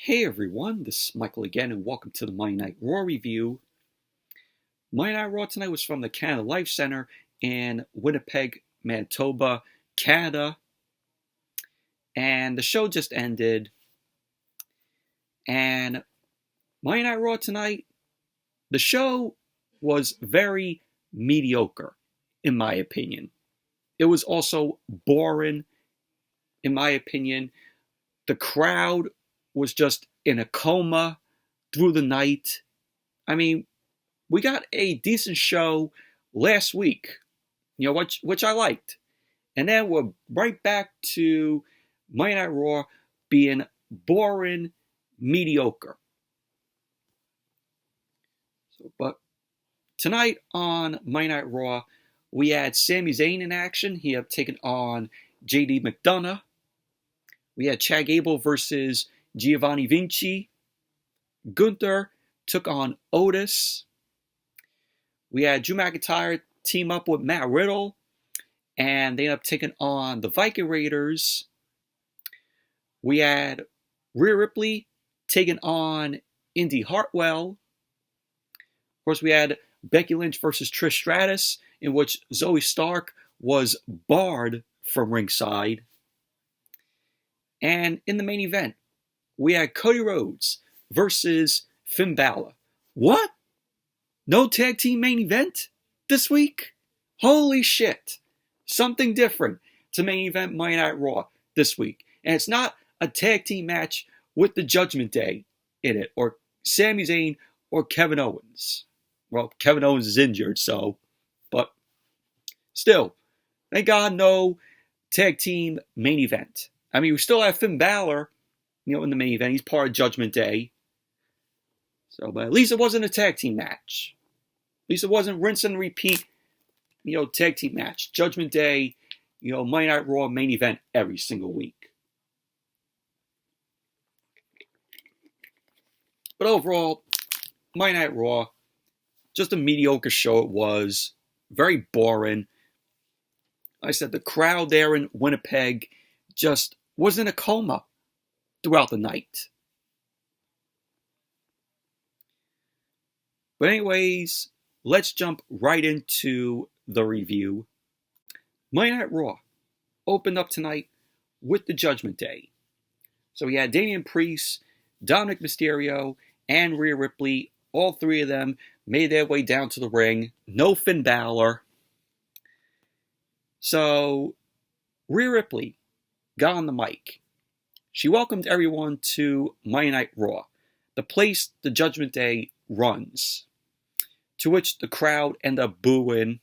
Hey everyone, this is Michael again, and welcome to the Monday Night Raw review. Monday Night Raw tonight was from the Canada Life Center in Winnipeg, Manitoba, Canada. And the show just ended. And Monday Night Raw tonight, the show was very mediocre, in my opinion. It was also boring, in my opinion. The crowd was just in a coma through the night. I mean, we got a decent show last week, which I liked. And then we're right back to Monday Night Raw being boring, mediocre. But tonight on Monday Night Raw, we had Sami Zayn in action. He had taken on JD McDonagh. We had Chad Gable versus Giovanni Vinci. Gunther took on Otis. We had Drew McIntyre team up with Matt Riddle, and they ended up taking on the Viking Raiders. We had Rhea Ripley taking on Indi Hartwell. Of course, we had Becky Lynch versus Trish Stratus, in which Zoe Stark was barred from ringside. And in the main event, we had Cody Rhodes versus Finn Balor. What? No tag team main event this week? Holy shit. Something different to main event Monday Night Raw this week. And it's not a tag team match with the Judgment Day in it, or Sami Zayn, or Kevin Owens. Well, Kevin Owens is injured, but still, thank God no tag team main event. I mean, we still have Finn Balor, in the main event. He's part of Judgment Day. But at least it wasn't a tag team match. At least it wasn't rinse and repeat, tag team match. Judgment Day, Monday Night Raw main event every single week. But overall, Monday Night Raw, just a mediocre show it was. Very boring. Like I said, the crowd there in Winnipeg just was in a coma throughout the night. But anyways, let's jump right into the review. Monday Night Raw opened up tonight with the Judgment Day. So we had Damian Priest, Dominic Mysterio, and Rhea Ripley. All three of them made their way down to the ring. No Finn Balor. So Rhea Ripley got on the mic. She welcomed everyone to Monday Night Raw, the place the Judgment Day runs, to which the crowd ended up booing.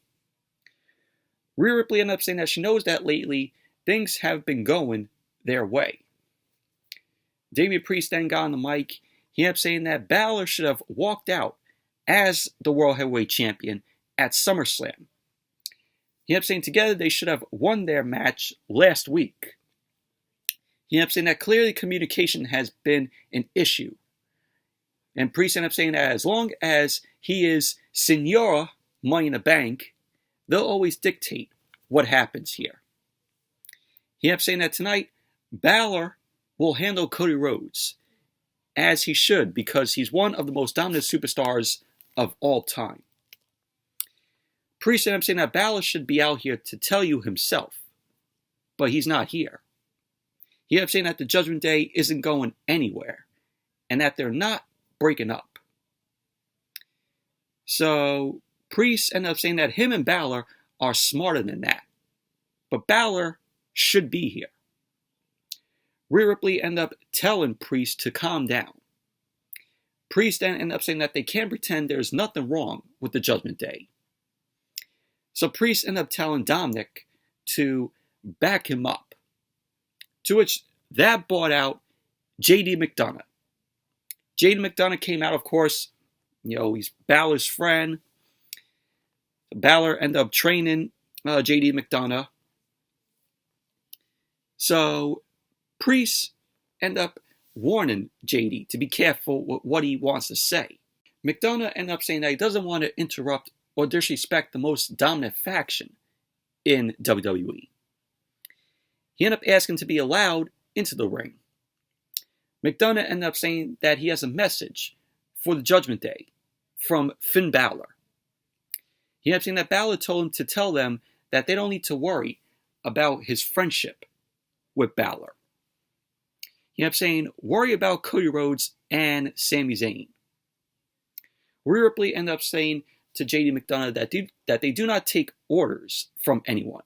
Rhea Ripley ended up saying that she knows that lately things have been going their way. Damian Priest then got on the mic. He ended up saying that Balor should have walked out as the World Heavyweight Champion at SummerSlam. He ended up saying together they should have won their match last week. He ended up saying that clearly communication has been an issue. And Priest ended up saying that as long as he is Senora Money in the Bank, they'll always dictate what happens here. He ended up saying that tonight, Balor will handle Cody Rhodes, as he should, because he's one of the most dominant superstars of all time. Priest ended up saying that Balor should be out here to tell you himself, but he's not here. He ended up saying that the Judgment Day isn't going anywhere, and that they're not breaking up. So Priest ended up saying that him and Balor are smarter than that, but Balor should be here. Rhea Ripley ended up telling Priest to calm down. Priest then ended up saying that they can't pretend there's nothing wrong with the Judgment Day. So Priest ended up telling Dominic to back him up. To which that brought out JD McDonagh. JD McDonagh came out, of course, he's Balor's friend. Balor ended up training JD McDonagh. So Priest ended up warning JD to be careful with what he wants to say. McDonagh ended up saying that he doesn't want to interrupt or disrespect the most dominant faction in WWE. He ended up asking to be allowed into the ring. McDonagh ended up saying that he has a message for the Judgment Day from Finn Balor. He ended up saying that Balor told him to tell them that they don't need to worry about his friendship with Balor. He ended up saying, worry about Cody Rhodes and Sami Zayn. Rhea Ripley ended up saying to JD McDonagh that they do not take orders from anyone,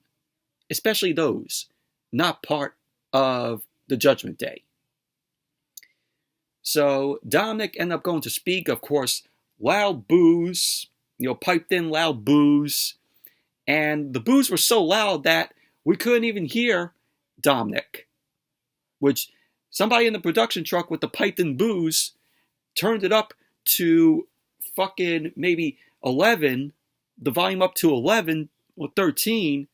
especially those not part of the Judgment Day. So Dominic ended up going to speak. Of course, loud boos, piped in loud boos. And the boos were so loud that we couldn't even hear Dominic, which somebody in the production truck with the piped in boos turned it up to fucking maybe 11, the volume up to 11 or 13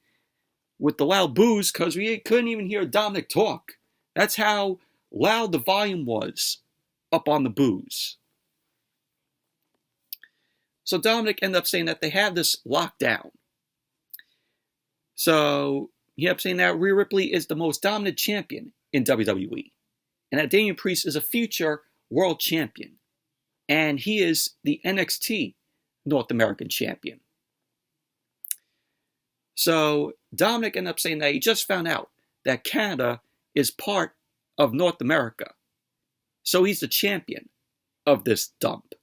with the loud boos because we couldn't even hear Dominic talk. That's how loud the volume was up on the boos. So Dominic ended up saying that they have this locked down. So he ended up saying that Rhea Ripley is the most dominant champion in WWE. And that Damian Priest is a future world champion. And he is the NXT North American champion. So Dominic ended up saying that he just found out that Canada is part of North America. So he's the champion of this dump.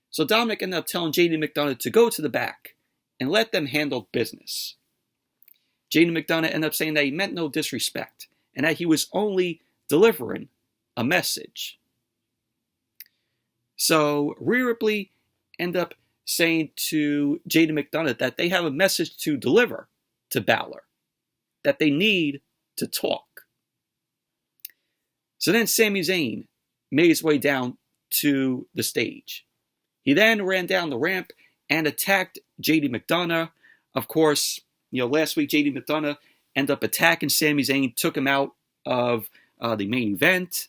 So Dominic ended up telling JD McDonagh to go to the back and let them handle business. JD McDonagh ended up saying that he meant no disrespect and that he was only delivering a message. So Rhea Ripley ended up saying to JD McDonagh that they have a message to deliver to Balor, that they need to talk. So then Sami Zayn made his way down to the stage. He then ran down the ramp and attacked JD McDonagh. Of course, last week JD McDonagh ended up attacking Sami Zayn, took him out of the main event.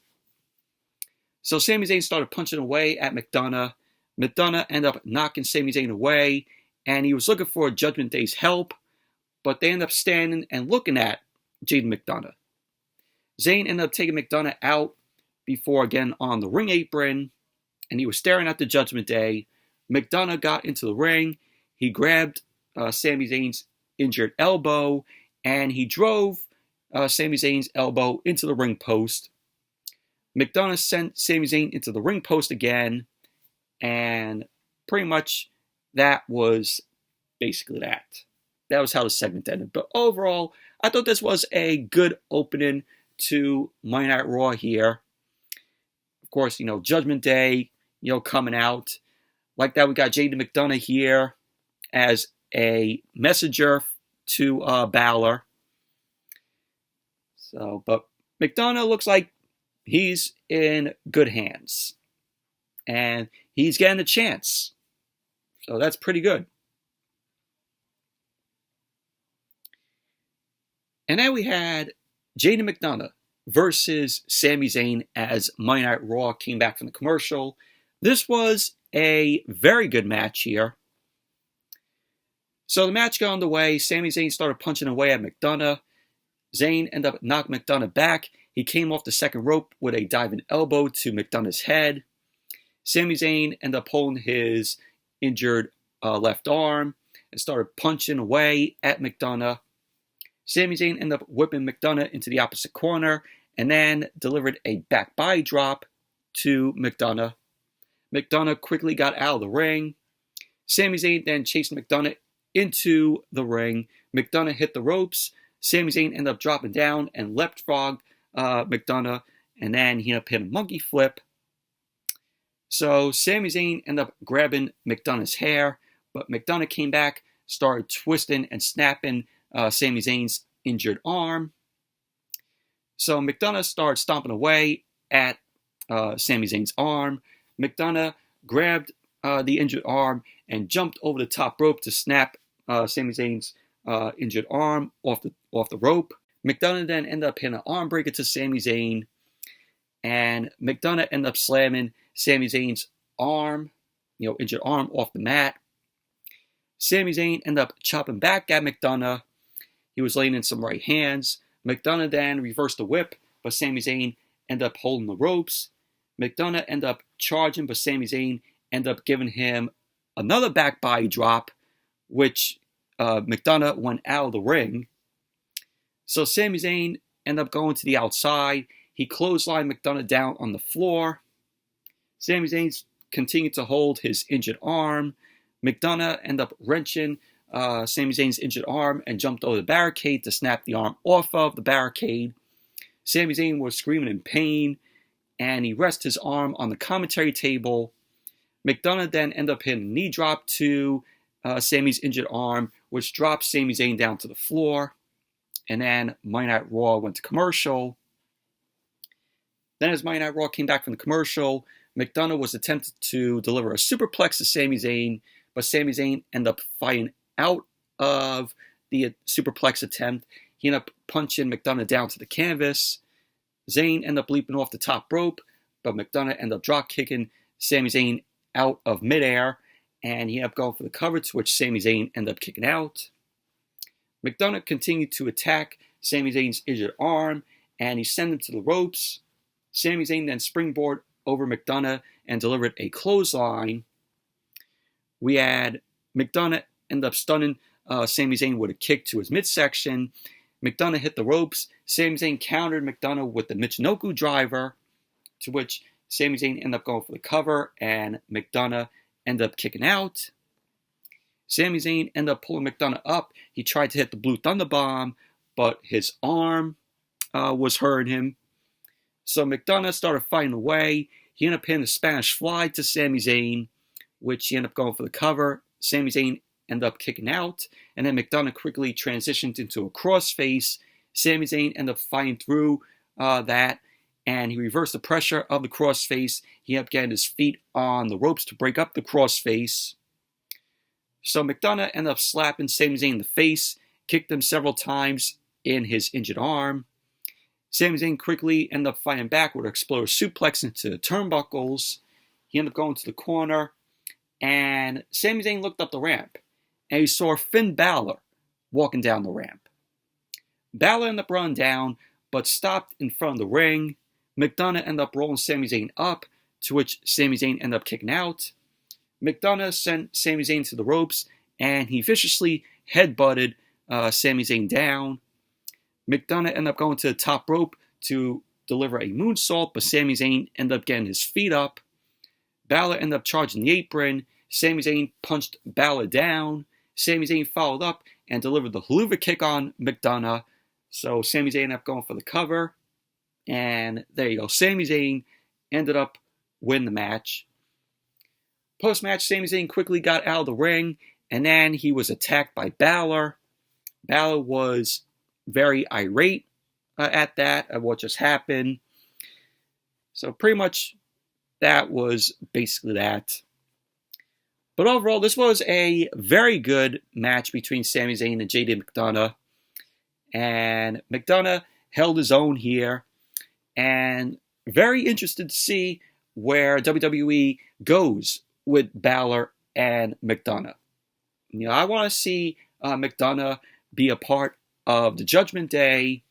So Sami Zayn started punching away at McDonagh. McDonagh ended up knocking Sami Zayn away, and he was looking for Judgment Day's help, but they ended up standing and looking at JD McDonagh. Zayn ended up taking McDonagh out before again on the ring apron, and he was staring at the Judgment Day. McDonagh got into the ring. He grabbed Sami Zayn's injured elbow, and he drove Sami Zayn's elbow into the ring post. McDonagh sent Sami Zayn into the ring post again, and pretty much that was basically that. That was how the segment ended. But overall, I thought this was a good opening to Monday Night Raw here. Of course, Judgment Day, coming out. Like that, we got JD McDonagh here as a messenger to Balor. So, but McDonagh looks like he's in good hands. And he's getting a chance. So that's pretty good. And then we had JD McDonagh versus Sami Zayn as Monday Night Raw came back from the commercial. This was a very good match here. So the match got underway. Sami Zayn started punching away at McDonagh. Zayn ended up knocking McDonagh back. He came off the second rope with a diving elbow to McDonagh's head. Sami Zayn ended up holding his injured left arm and started punching away at McDonagh. Sami Zayn ended up whipping McDonagh into the opposite corner and then delivered a back body drop to McDonagh. McDonagh quickly got out of the ring. Sami Zayn then chased McDonagh into the ring. McDonagh hit the ropes. Sami Zayn ended up dropping down and leapfrogged McDonagh, and then he ended up hitting a monkey flip. So Sami Zayn ended up grabbing McDonagh's hair, but McDonagh came back, started twisting and snapping Sami Zayn's injured arm. So McDonagh started stomping away at Sami Zayn's arm. McDonagh grabbed the injured arm and jumped over the top rope to snap Sami Zayn's injured arm off the rope. McDonagh then ended up hitting an arm breaker to Sami Zayn, and McDonagh ended up slamming Sami Zayn's arm, injured arm off the mat. Sami Zayn ended up chopping back at McDonagh. He was laying in some right hands. McDonagh then reversed the whip, but Sami Zayn end up holding the ropes. McDonagh end up charging, but Sami Zayn end up giving him another back body drop, which McDonagh went out of the ring. So Sami Zayn end up going to the outside. He clotheslined McDonagh down on the floor. Sami Zayn continued to hold his injured arm. McDonagh end up wrenching Sami Zayn's injured arm and jumped over the barricade to snap the arm off of the barricade. Sami Zayn was screaming in pain, and he rested his arm on the commentary table. McDonagh then ended up hitting a knee drop to Sami's injured arm, which dropped Sami Zayn down to the floor. And then Monday Night Raw went to commercial. Then as Monday Night Raw came back from the commercial, McDonagh was attempted to deliver a superplex to Sami Zayn, but Sami Zayn ended up fighting out of the superplex attempt. He ended up punching McDonagh down to the canvas. Zayn ended up leaping off the top rope, but McDonagh ended up drop kicking Sami Zayn out of midair, and he ended up going for the cover, to which Sami Zayn ended up kicking out. McDonagh continued to attack Sami Zayn's injured arm, and he sent him to the ropes. Sami Zayn then springboarded over McDonagh and delivered a clothesline. We had McDonagh end up stunning Sami Zayn with a kick to his midsection. McDonagh hit the ropes. Sami Zayn countered McDonagh with the Michinoku driver, to which Sami Zayn ended up going for the cover, and McDonagh ended up kicking out. Sami Zayn ended up pulling McDonagh up. He tried to hit the Blue Thunder Bomb, but his arm was hurting him. So McDonagh started fighting away. He ended up hitting the Spanish Fly to Sami Zayn, which he ended up going for the cover. Sami Zayn ended up kicking out, and then McDonagh quickly transitioned into a crossface. Sami Zayn ended up fighting through that, and he reversed the pressure of the crossface. He ended up getting his feet on the ropes to break up the crossface. So McDonagh ended up slapping Sami Zayn in the face, kicked him several times in his injured arm. Sami Zayn quickly ended up fighting back with an exploder suplex into the turnbuckles. He ended up going to the corner, and Sami Zayn looked up the ramp, and he saw Finn Balor walking down the ramp. Balor ended up running down, but stopped in front of the ring. McDonagh ended up rolling Sami Zayn up, to which Sami Zayn ended up kicking out. McDonagh sent Sami Zayn to the ropes, and he viciously headbutted Sami Zayn down. McDonagh ended up going to the top rope to deliver a moonsault, but Sami Zayn ended up getting his feet up. Balor ended up charging the apron. Sami Zayn punched Balor down. Sami Zayn followed up and delivered the haluva kick on McDonagh. So Sami Zayn ended up going for the cover. And there you go. Sami Zayn ended up winning the match. Post-match, Sami Zayn quickly got out of the ring, and then he was attacked by Balor. Balor was very irate at what just happened. So pretty much that was basically that. But overall, this was a very good match between Sami Zayn and JD McDonagh. And McDonagh held his own here. And very interested to see where WWE goes with Balor and McDonagh. You know, I want to see McDonagh be a part of the Judgment Day.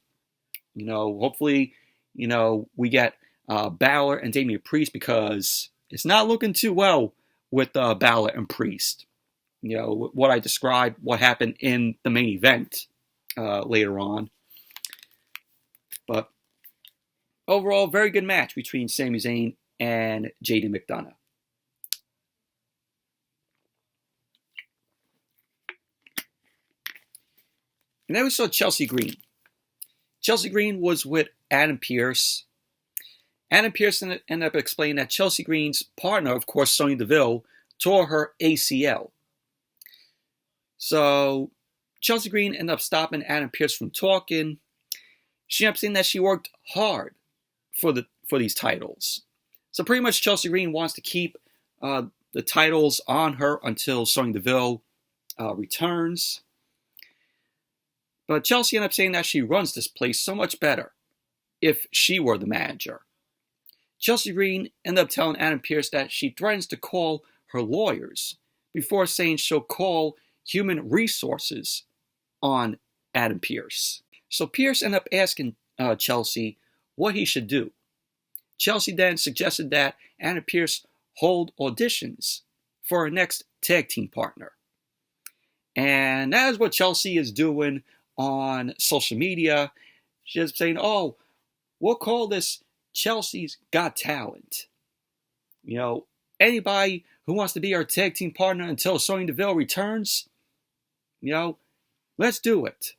You know, hopefully, you know, we get Balor and Damian Priest, because it's not looking too well with Balor and Priest. You know, what I described, what happened in the main event later on. But overall, very good match between Sami Zayn and JD McDonagh. And then we saw Chelsea Green. Chelsea Green was with Adam Pearce. Adam Pearce ended up explaining that Chelsea Green's partner, of course, Sonya Deville, tore her ACL. So Chelsea Green ended up stopping Adam Pearce from talking. She ended up saying that she worked hard for these titles. So pretty much Chelsea Green wants to keep the titles on her until Sonya Deville returns. But Chelsea ended up saying that she runs this place so much better if she were the manager. Chelsea Green ended up telling Adam Pearce that she threatens to call her lawyers before saying she'll call human resources on Adam Pearce. So Pearce ended up asking Chelsea what he should do. Chelsea then suggested that Anna Pierce hold auditions for her next tag team partner. And that is what Chelsea is doing on social media. She's saying, oh, we'll call this Chelsea's Got Talent. You know, anybody who wants to be our tag team partner until Sonya Deville returns, you know, let's do it.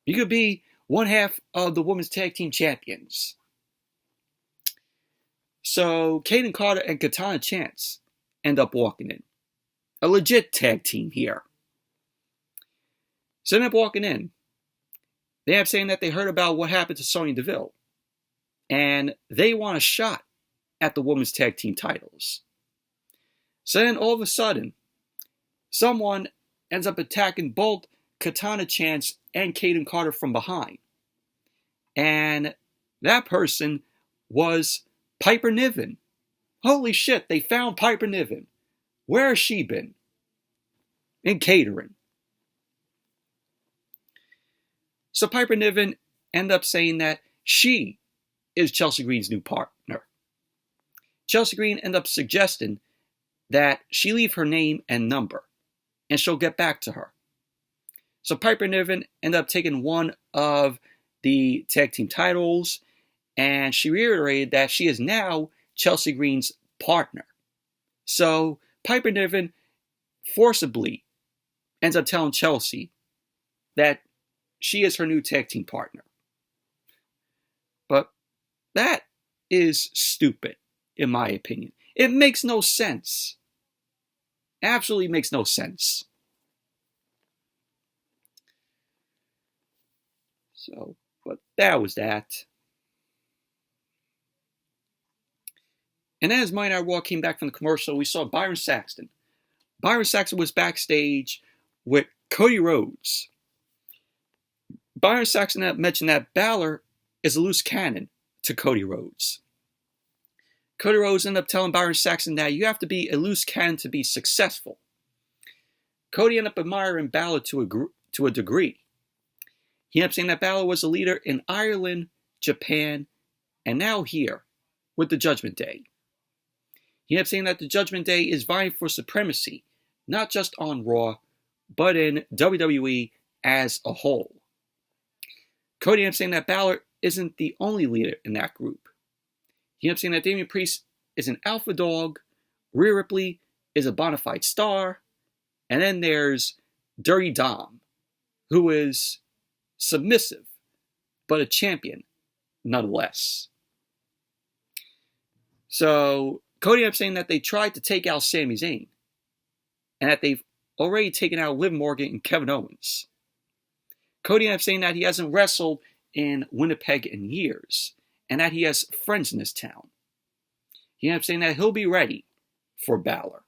You could be one half of the women's tag team champions. So Kayden Carter and Katana Chance end up walking in. A legit tag team here. So they end up walking in. They end up saying that they heard about what happened to Sonya Deville. And they want a shot at the women's tag team titles. So then all of a sudden, someone ends up attacking both Katana Chance and Kayden Carter from behind. And that person was Piper Niven. Holy shit, they found Piper Niven. Where has she been? In catering. So Piper Niven ended up saying that she is Chelsea Green's new partner. Chelsea Green ended up suggesting that she leave her name and number, and she'll get back to her. So Piper Niven ended up taking one of the tag team titles, and she reiterated that she is now Chelsea Green's partner. So Piper Niven forcibly ends up telling Chelsea that she is her new tag team partner. But that is stupid, in my opinion. It makes no sense. Absolutely makes no sense. So, but that was that. And as Monday Night Raw came back from the commercial, we saw Byron Saxton. Byron Saxton was backstage with Cody Rhodes. Byron Saxton mentioned that Balor is a loose cannon to Cody Rhodes. Cody Rhodes ended up telling Byron Saxton that you have to be a loose cannon to be successful. Cody ended up admiring Balor to a degree. He ended up saying that Balor was a leader in Ireland, Japan, and now here with the Judgment Day. He ended up saying that the Judgment Day is vying for supremacy, not just on Raw, but in WWE as a whole. Cody ended up saying that Balor isn't the only leader in that group. He ended up saying that Damian Priest is an alpha dog, Rhea Ripley is a bona fide star, and then there's Dirty Dom, who is submissive, but a champion nonetheless. So Cody ended up saying that they tried to take out Sami Zayn, and that they've already taken out Liv Morgan and Kevin Owens. Cody ended up saying that he hasn't wrestled in Winnipeg in years, and that he has friends in this town. He ended up saying that he'll be ready for Balor.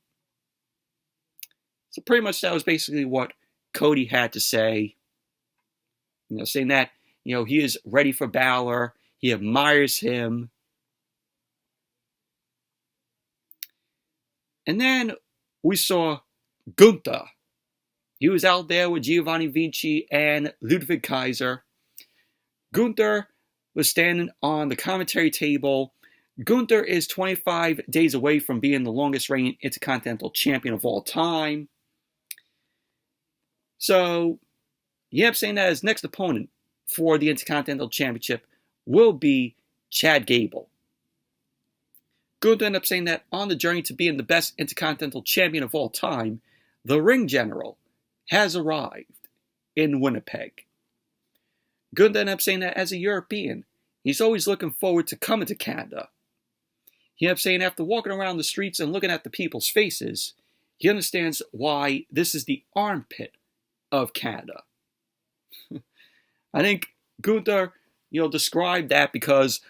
So pretty much that was basically what Cody had to say. You know, saying that, you know, he is ready for Balor. He admires him. And then we saw Gunther. He was out there with Giovanni, Vinci, and Ludwig Kaiser. Gunther was standing on the commentary table. Gunther is 25 days away from being the longest reigning Intercontinental Champion of all time. So, he ended up saying that his next opponent for the Intercontinental Championship will be Chad Gable. Gunther ended up saying that on the journey to being the best Intercontinental Champion of all time, the Ring General has arrived in Winnipeg. Gunther ended up saying that as a European, he's always looking forward to coming to Canada. He ended up saying after walking around the streets and looking at the people's faces, he understands why this is the armpit of Canada. I think Gunther, described that because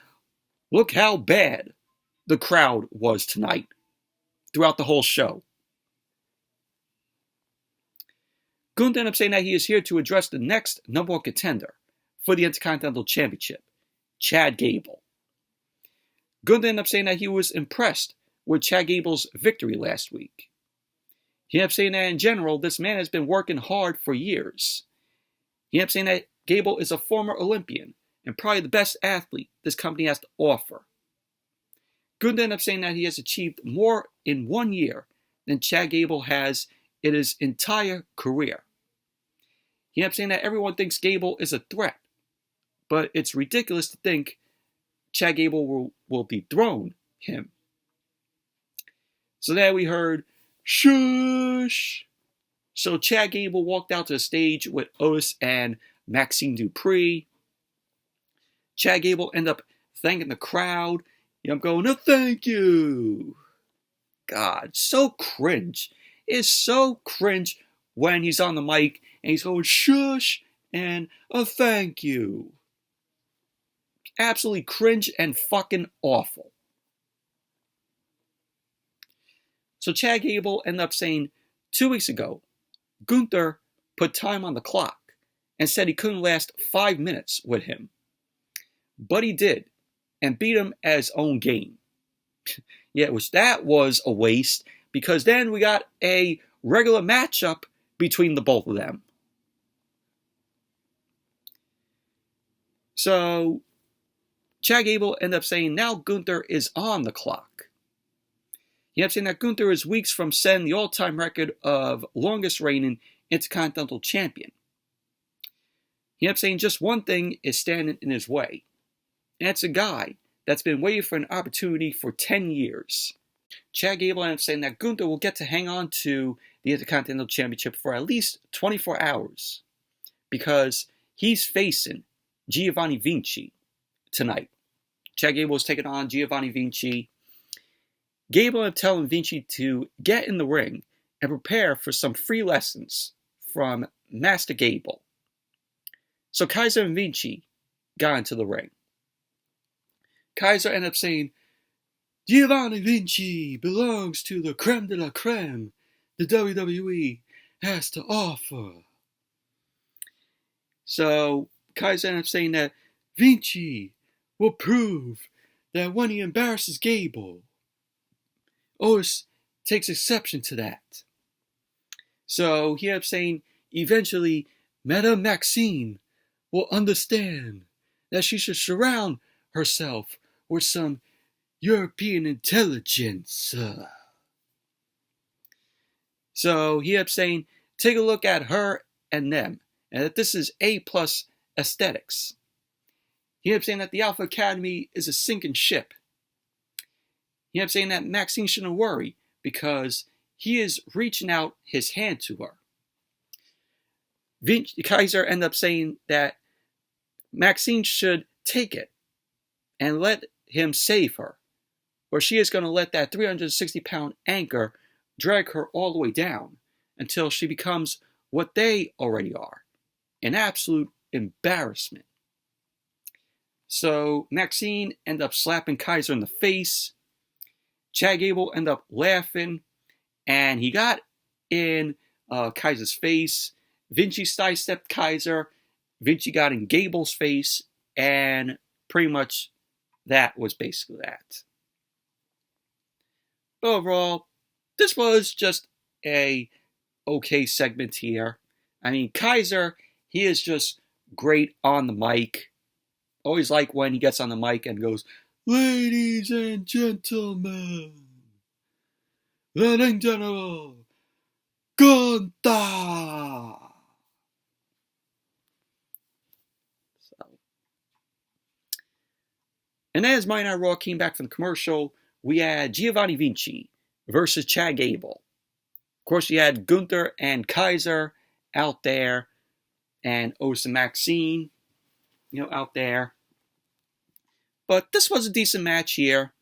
look how bad the crowd was tonight throughout the whole show. Gunther ended up saying that he is here to address the next number one contender for the Intercontinental Championship, Chad Gable. Gunther ended up saying that he was impressed with Chad Gable's victory last week. He ended up saying that in general, this man has been working hard for years. He ended up saying that Gable is a former Olympian and probably the best athlete this company has to offer. Gunther ended up saying that he has achieved more in 1 year than Chad Gable has in his entire career. He ended up saying that everyone thinks Gable is a threat, but it's ridiculous to think Chad Gable will dethrone him. So there we heard, shush! So Chad Gable walked out to the stage with Otis and Maxine Dupree. Chad Gable ended up thanking the crowd. I'm going, no, thank you. God, so cringe. It's so cringe when he's on the mic and he's going, shush, and a thank you. Absolutely cringe and fucking awful. So Chad Gable ended up saying 2 weeks ago, Gunther put time on the clock and said he couldn't last 5 minutes with him. But he did, and beat him at his own game. Yeah, which that was a waste, because then we got a regular matchup between the both of them. So Chad Gable ended up saying now Gunther is on the clock. He ended up saying that Gunther is weeks from setting the all-time record of longest reigning Intercontinental Champion. He ended up saying just one thing is standing in his way. And it's a guy that's been waiting for an opportunity for 10 years. Chad Gable ended up saying that Gunther will get to hang on to the Intercontinental Championship for at least 24 hours. Because he's facing Giovanni Vinci tonight. Chad Gable is taking on Giovanni Vinci. Gable ended up telling Vinci to get in the ring and prepare for some free lessons from Master Gable. So Kaiser and Vinci got into the ring. Kaiser ended up saying, Giovanni Vinci belongs to the creme de la creme the WWE has to offer. So Kaiser ended up saying that Vinci will prove that when he embarrasses Gable, Otis takes exception to that. So he ended up saying, eventually, Madame Maxine will understand that she should surround herself with some European intelligence. So he ended up saying, take a look at her and them, and that this is A+ aesthetics. He ended up saying that the Alpha Academy is a sinking ship. He ended up saying that Maxine shouldn't worry because he is reaching out his hand to her. Kaiser ended up saying that Maxine should take it and let him save her, or she is going to let that 360-pound anchor drag her all the way down until she becomes what they already are, an absolute embarrassment. So Maxine ended up slapping Kaiser in the face. Chad Gable ended up laughing, and he got in Kaiser's face. Vinci sidestepped Kaiser. Vinci got in Gable's face, and pretty much that was basically that. But overall, this was just a okay segment here. I mean, Kaiser, he is just great on the mic. Always like when he gets on the mic and goes, ladies and gentlemen, the ring general, Gunther. And as Monday Night Raw came back from the commercial, we had Giovanni Vinci versus Chad Gable. Of course, you had Gunther and Kaiser out there, and Otis and Maxine, out there. But this was a decent match here.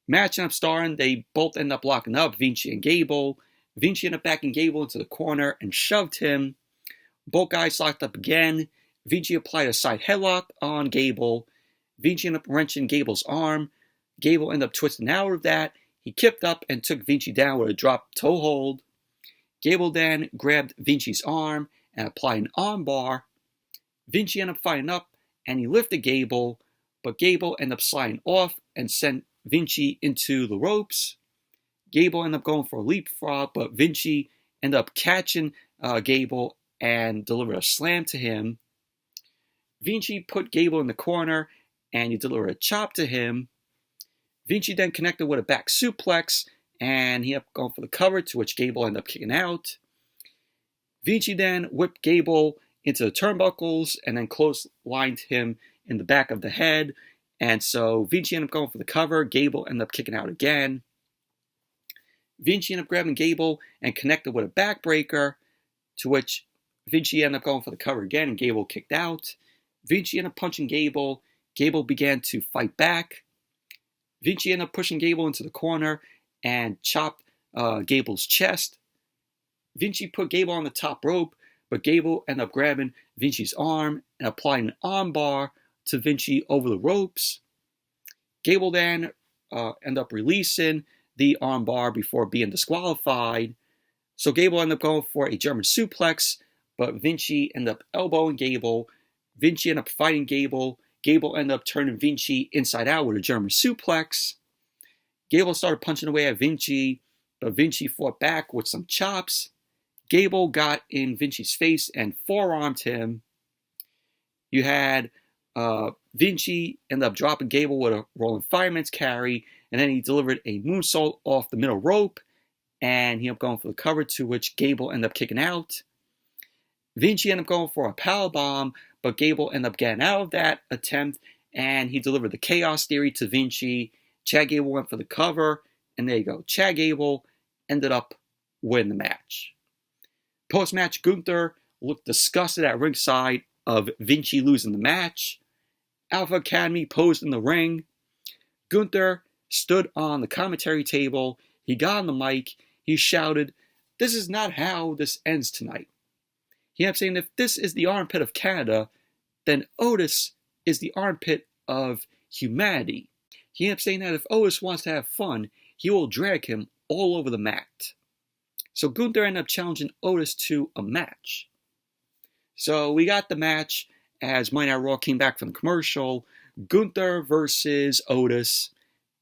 Matching up starting, they both end up locking up, Vinci and Gable. Vinci ended up backing Gable into the corner and shoved him. Both guys locked up again. Vinci applied a side headlock on Gable. Vinci ended up wrenching Gable's arm. Gable ended up twisting out of that. He kicked up and took Vinci down with a drop toe hold. Gable then grabbed Vinci's arm and applied an arm bar. Vinci ended up fighting up and he lifted Gable, but Gable ended up sliding off and sent Vinci into the ropes. Gable ended up going for a leapfrog, but Vinci ended up catching Gable and delivered a slam to him. Vinci put Gable in the corner and he delivered a chop to him. Vinci then connected with a back suplex, and he ended up going for the cover, to which Gable ended up kicking out. Vinci then whipped Gable into the turnbuckles and then clotheslined him in the back of the head. And so Vinci ended up going for the cover. Gable ended up kicking out again. Vinci ended up grabbing Gable and connected with a backbreaker, to which Vinci ended up going for the cover again, and Gable kicked out. Vinci ended up punching Gable. Gable began to fight back. Vinci ended up pushing Gable into the corner and chopped Gable's chest. Vinci put Gable on the top rope, but Gable ended up grabbing Vinci's arm and applying an arm bar to Vinci over the ropes. Gable then ended up releasing the arm bar before being disqualified. So Gable ended up going for a German suplex, but Vinci ended up elbowing Gable. Vinci ended up fighting Gable. Gable ended up turning Vinci inside out with a German suplex. Gable started punching away at Vinci, but Vinci fought back with some chops. Gable got in Vinci's face and forearmed him. You had Vinci end up dropping Gable with a rolling fireman's carry, and then he delivered a moonsault off the middle rope, and he ended up going for the cover, to which Gable ended up kicking out. Vinci ended up going for a powerbomb, but Gable ended up getting out of that attempt, and he delivered the Chaos Theory to Vinci. Chad Gable went for the cover, and there you go. Chad Gable ended up winning the match. Post-match, Gunther looked disgusted at ringside of Vinci losing the match. Alpha Academy posed in the ring. Gunther stood on the commentary table. He got on the mic. He shouted, "This is not how this ends tonight." He ended up saying, if this is the armpit of Canada, then Otis is the armpit of humanity. He ended up saying that if Otis wants to have fun, he will drag him all over the mat. So Gunther ended up challenging Otis to a match. So we got the match as Monday Night Raw came back from the commercial. Gunther versus Otis.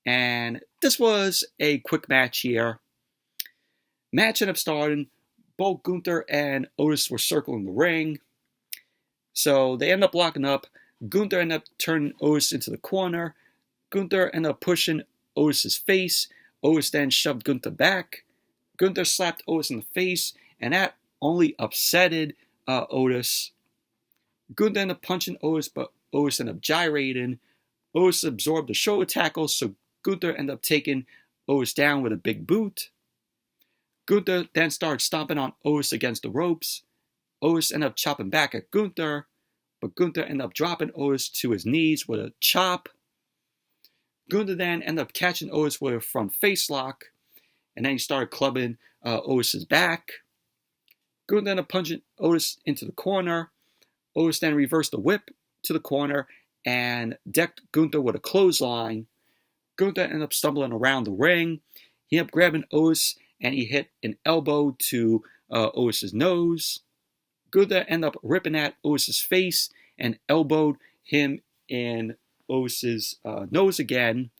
And this was a quick match here. Match ended up starting. Both Gunther and Otis were circling the ring. So they ended up locking up. Gunther ended up turning Otis into the corner. Gunther ended up pushing Otis' face. Otis then shoved Gunther back. Gunther slapped Otis in the face, and that only upsetted Otis. Gunther ended up punching Otis, but Otis ended up gyrating. Otis absorbed the shoulder tackle, so Gunther ended up taking Otis down with a big boot. Gunther then started stomping on Otis against the ropes. Otis ended up chopping back at Gunther, but Gunther ended up dropping Otis to his knees with a chop. Gunther then ended up catching Otis with a front face lock, and then he started clubbing Otis' back. Gunther ended up punching Otis into the corner. Otis then reversed the whip to the corner and decked Gunther with a clothesline. Gunther ended up stumbling around the ring. He ended up grabbing Otis, and he hit an elbow to Otis' nose. Gunther ended up ripping at Otis' face and elbowed him in Otis' nose again.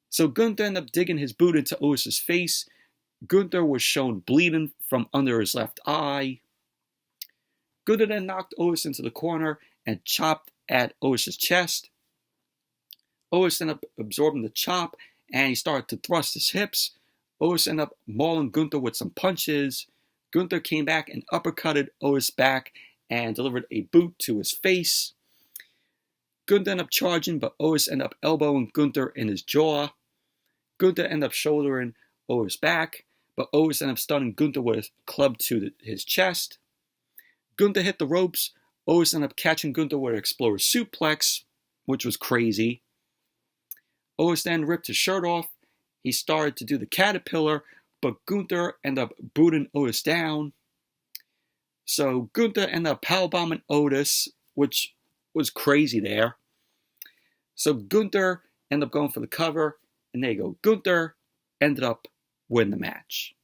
So Gunther ended up digging his boot into Otis' face. Gunther was shown bleeding from under his left eye. Gunther then knocked Otis into the corner and chopped at Otis' chest. Otis ended up absorbing the chop, and he started to thrust his hips. Otis ended up mauling Gunther with some punches. Gunther came back and uppercutted Otis back and delivered a boot to his face. Gunther ended up charging, but Otis ended up elbowing Gunther in his jaw. Gunther ended up shouldering Otis back, but Otis ended up stunning Gunther with a club to his chest. Gunther hit the ropes. Otis ended up catching Gunther with an exploder suplex, which was crazy. Otis then ripped his shirt off. He started to do the caterpillar, but Gunther ended up booting Otis down. So Gunther ended up powerbombing Otis, which was crazy there. So Gunther ended up going for the cover, and there you go. Gunther ended up winning the match.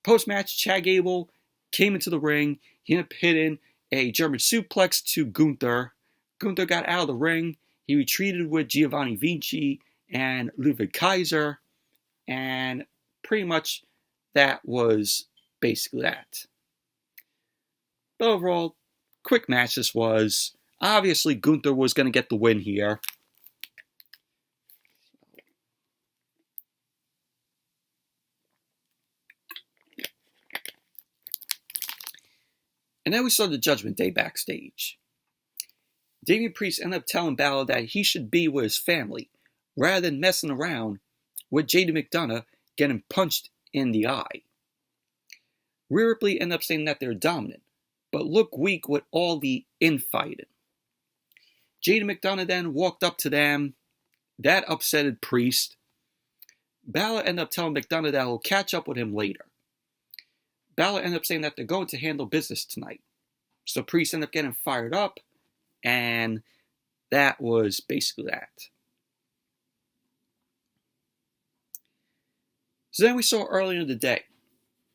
Post-match, Chad Gable came into the ring. He ended up hitting a German suplex to Gunther. Gunther got out of the ring. He retreated with Giovanni Vinci and Ludwig Kaiser, and pretty much that was basically that. But overall, quick match this was. Obviously, Gunther was going to get the win here. And then we saw the Judgment Day backstage. Damian Priest ended up telling Balor that he should be with his family rather than messing around with JD McDonagh getting punched in the eye. Rhea Ripley ended up saying that they're dominant, but look weak with all the infighting. JD McDonagh then walked up to them. That upsetted Priest. Balor ended up telling McDonagh that he'll catch up with him later. Balor ended up saying that they're going to handle business tonight. So Priest ended up getting fired up, and that was basically that. So then we saw earlier in the day,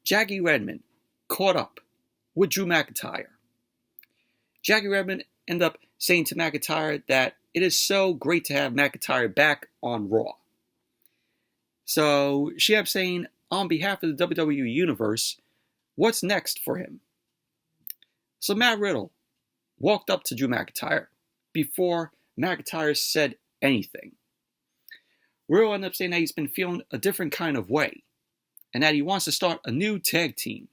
Jackie Redmond caught up with Drew McIntyre. Jackie Redmond ended up saying to McIntyre that it is so great to have McIntyre back on Raw. So she ended up saying, on behalf of the WWE Universe, what's next for him? So Matt Riddle walked up to Drew McIntyre before McIntyre said anything. Riddle ended up saying that he's been feeling a different kind of way and that he wants to start a new tag team.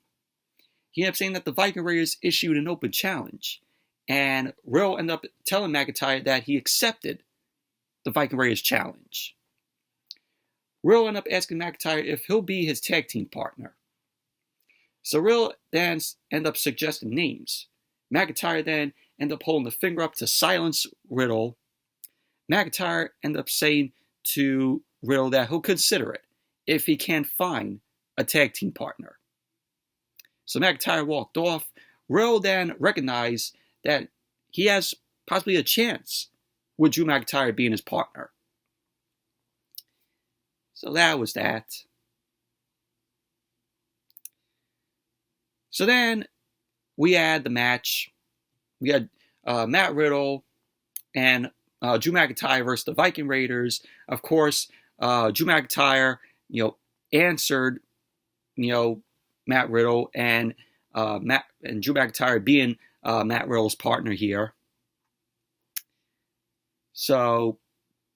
He ended up saying that the Viking Raiders issued an open challenge, and Riddle ended up telling McIntyre that he accepted the Viking Raiders challenge. Riddle ended up asking McIntyre if he'll be his tag team partner. So Riddle then ended up suggesting names. McIntyre then ended up holding the finger up to silence Riddle. McIntyre ended up saying to Riddle that he'll consider it if he can't find a tag team partner. So McIntyre walked off. Riddle then recognized that he has possibly a chance with Drew McIntyre being his partner. So that was that. So then we had the match. We had Matt Riddle and Drew McIntyre versus the Viking Raiders. Of course, Drew McIntyre, answered, Matt Riddle and Drew McIntyre being Matt Riddle's partner here. So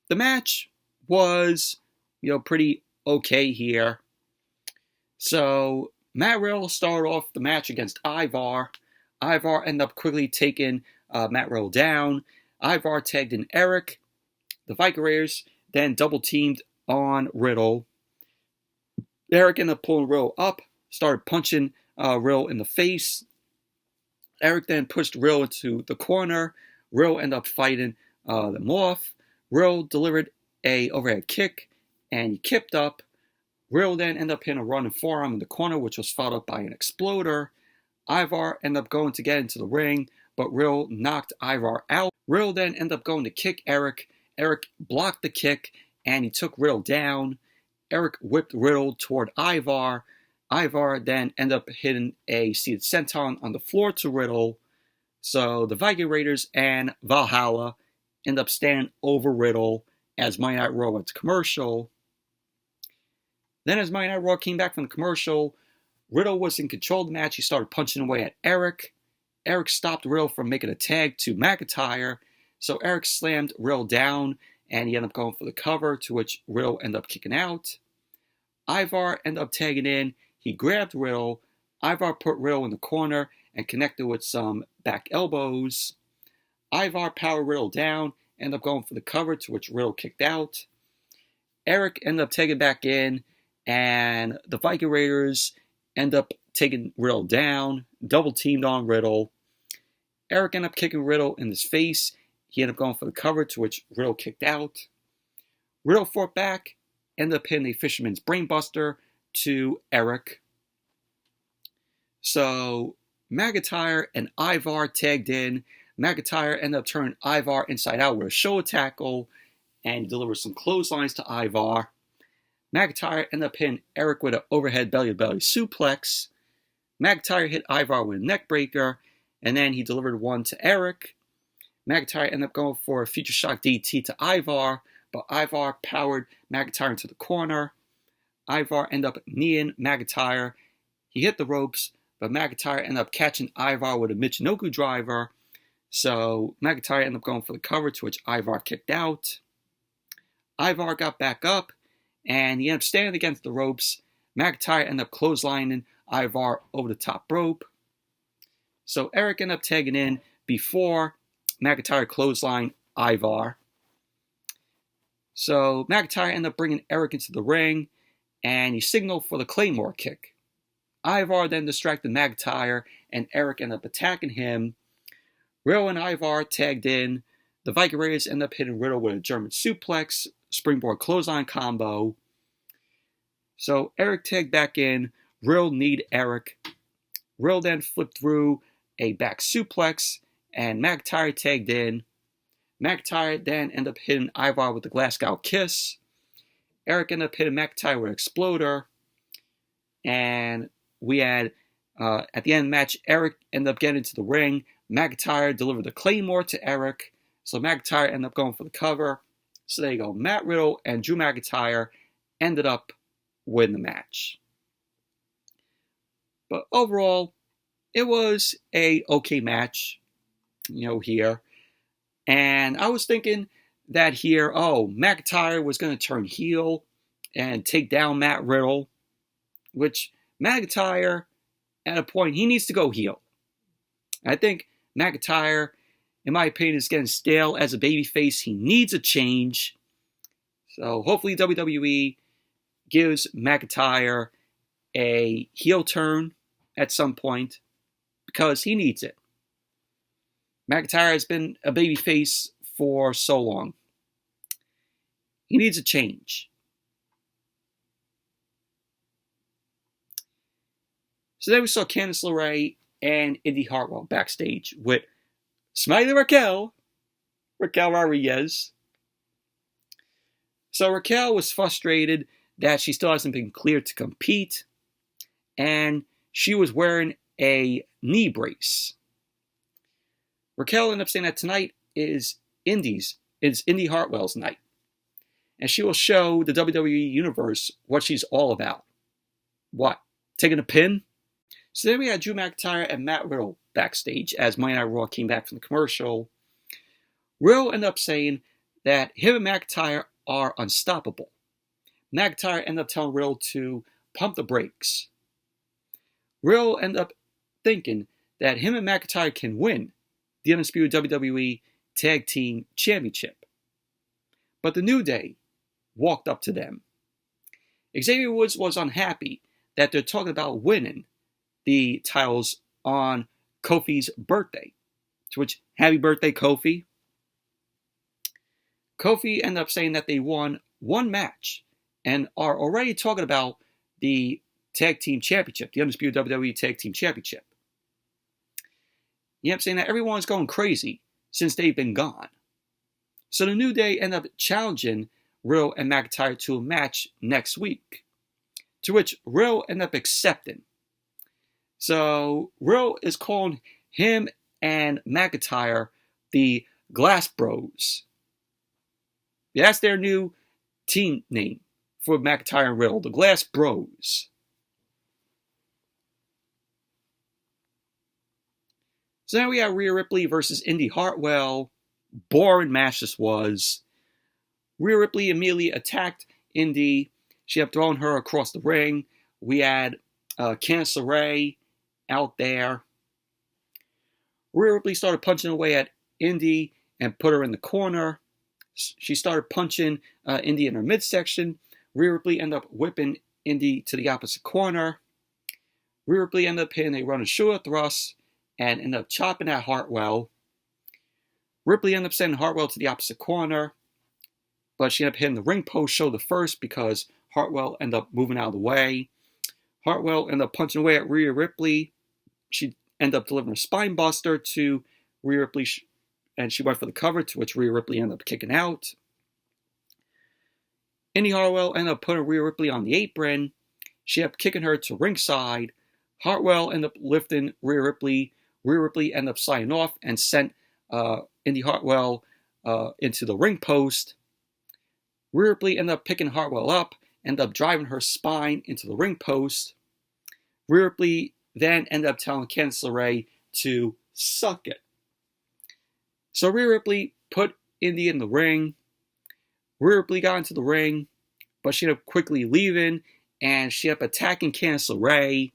the match was, pretty okay here. So Matt Riddle started off the match against Ivar. Ivar ended up quickly taking Matt Riddle down. Ivar tagged in Eric. The Viking Raiders then double teamed on Riddle. Eric ended up pulling Riddle up, started punching Riddle in the face. Eric then pushed Riddle into the corner. Riddle ended up fighting them off. Riddle delivered a overhead kick, and he kicked up. Riddle then ended up hitting a running forearm in the corner, which was followed by an exploder. Ivar ended up going to get into the ring, but Riddle knocked Ivar out. Riddle then ended up going to kick Eric. Eric blocked the kick, and he took Riddle down. Eric whipped Riddle toward Ivar. Ivar then ended up hitting a seated senton on the floor to Riddle. So the Viking Raiders and Valhalla end up standing over Riddle as Monday Night Raw went to commercial. Then as Monday Night Raw came back from the commercial, Riddle was in control of the match. He started punching away at Eric. Eric stopped Riddle from making a tag to McIntyre. So Eric slammed Riddle down, and he ended up going for the cover, to which Riddle ended up kicking out. Ivar ended up tagging in. He grabbed Riddle. Ivar put Riddle in the corner and connected with some back elbows. Ivar powered Riddle down, ended up going for the cover, to which Riddle kicked out. Eric ended up taking back in, and the Viking Raiders end up taking Riddle down, double teamed on Riddle. Eric ended up kicking Riddle in his face. He ended up going for the cover, to which Riddle kicked out. Riddle fought back, ended up hitting a Fisherman's Brainbuster to Eric. So McIntyre and Ivar tagged in. McIntyre ended up turning Ivar inside out with a shoulder tackle, and he delivered some clotheslines to Ivar. McIntyre ended up hitting Eric with an overhead belly-to-belly suplex. McIntyre hit Ivar with a neckbreaker, and then he delivered one to Eric. McIntyre ended up going for a Future Shock DT to Ivar, but Ivar powered McIntyre into the corner. Ivar ended up kneeing McIntyre. He hit the ropes, but McIntyre ended up catching Ivar with a Michinoku driver. So McIntyre ended up going for the cover, to which Ivar kicked out. Ivar got back up, and he ended up standing against the ropes. McIntyre ended up clotheslining Ivar over the top rope. So Eric ended up tagging in before McIntyre clothesline Ivar. So McIntyre ended up bringing Eric into the ring, and he signaled for the Claymore kick. Ivar then distracted McIntyre, and Eric ended up attacking him. Riddle and Ivar tagged in. The Viking Raiders ended up hitting Riddle with a German suplex, springboard clothesline combo. So Eric tagged back in. Riddle kneed Eric. Riddle then flipped through a back suplex, and McIntyre tagged in. McIntyre then ended up hitting Ivar with the Glasgow Kiss. Eric ended up hitting McIntyre with an Exploder. And we had, at the end of the match, Eric ended up getting into the ring. McIntyre delivered the Claymore to Eric. So McIntyre ended up going for the cover. So there you go. Matt Riddle and Drew McIntyre ended up winning the match. But overall, it was a okay match, here. And I was thinking that here, McIntyre was going to turn heel and take down Matt Riddle, which McIntyre, at a point, he needs to go heel. I think McIntyre, in my opinion, is getting stale as a babyface. He needs a change. So hopefully WWE gives McIntyre a heel turn at some point, because he needs it. McIntyre has been a babyface for so long. He needs a change. So then we saw Candice LeRae and Indi Hartwell backstage with Smiley Raquel Rodriguez. So Raquel was frustrated that she still hasn't been cleared to compete, and she was wearing a knee brace. Raquel ended up saying that tonight is Indi Hartwell's night, and she will show the WWE Universe what she's all about. What? Taking a pin? So then we had Drew McIntyre and Matt Riddle backstage as Monday Night Raw came back from the commercial. Riddle ended up saying that him and McIntyre are unstoppable. McIntyre ended up telling Riddle to pump the brakes. Riddle ended up thinking that him and McIntyre can win the Undisputed WWE Tag Team Championship. But the New Day walked up to them. Xavier Woods was unhappy that they're talking about winning the titles on Kofi's birthday. To which, happy birthday, Kofi. Kofi ended up saying that they won one match and are already talking about the Tag Team Championship, the Undisputed WWE Tag Team Championship. You end up saying that everyone's going crazy since they've been gone. So the New Day ended up challenging Riddle and McIntyre to a match next week, to which Riddle ended up accepting. So Riddle is calling him and McIntyre the Glass Bros. Yeah, that's their new team name for McIntyre and Riddle, the Glass Bros. So now we have Rhea Ripley versus Indi Hartwell. Boring match this was. Rhea Ripley immediately attacked Indi. She had thrown her across the ring. We had Candice LeRae out there. Rhea Ripley started punching away at Indi and put her in the corner. She started punching Indi in her midsection. Rhea Ripley ended up whipping Indi to the opposite corner. Rhea Ripley ended up hitting a run and shoulder thrust and ended up chopping at Hartwell. Ripley ended up sending Hartwell to the opposite corner, but she ended up hitting the ring post shoulder first because Hartwell ended up moving out of the way. Hartwell ended up punching away at Rhea Ripley. She ended up delivering a spine buster to Rhea Ripley, and she went for the cover, to which Rhea Ripley ended up kicking out. Indi Hartwell ended up putting Rhea Ripley on the apron. She ended up kicking her to ringside. Hartwell ended up lifting Rhea Ripley. Rhea Ripley ended up sliding off and sent Indi Hartwell into the ring post. Rhea Ripley ended up picking Hartwell up, ended up driving her spine into the ring post. Rhea Ripley then ended up telling Candice LeRae to suck it. So Rhea Ripley put Indi in the ring. Rhea Ripley got into the ring, but she ended up quickly leaving, and she ended up attacking Candice LeRae.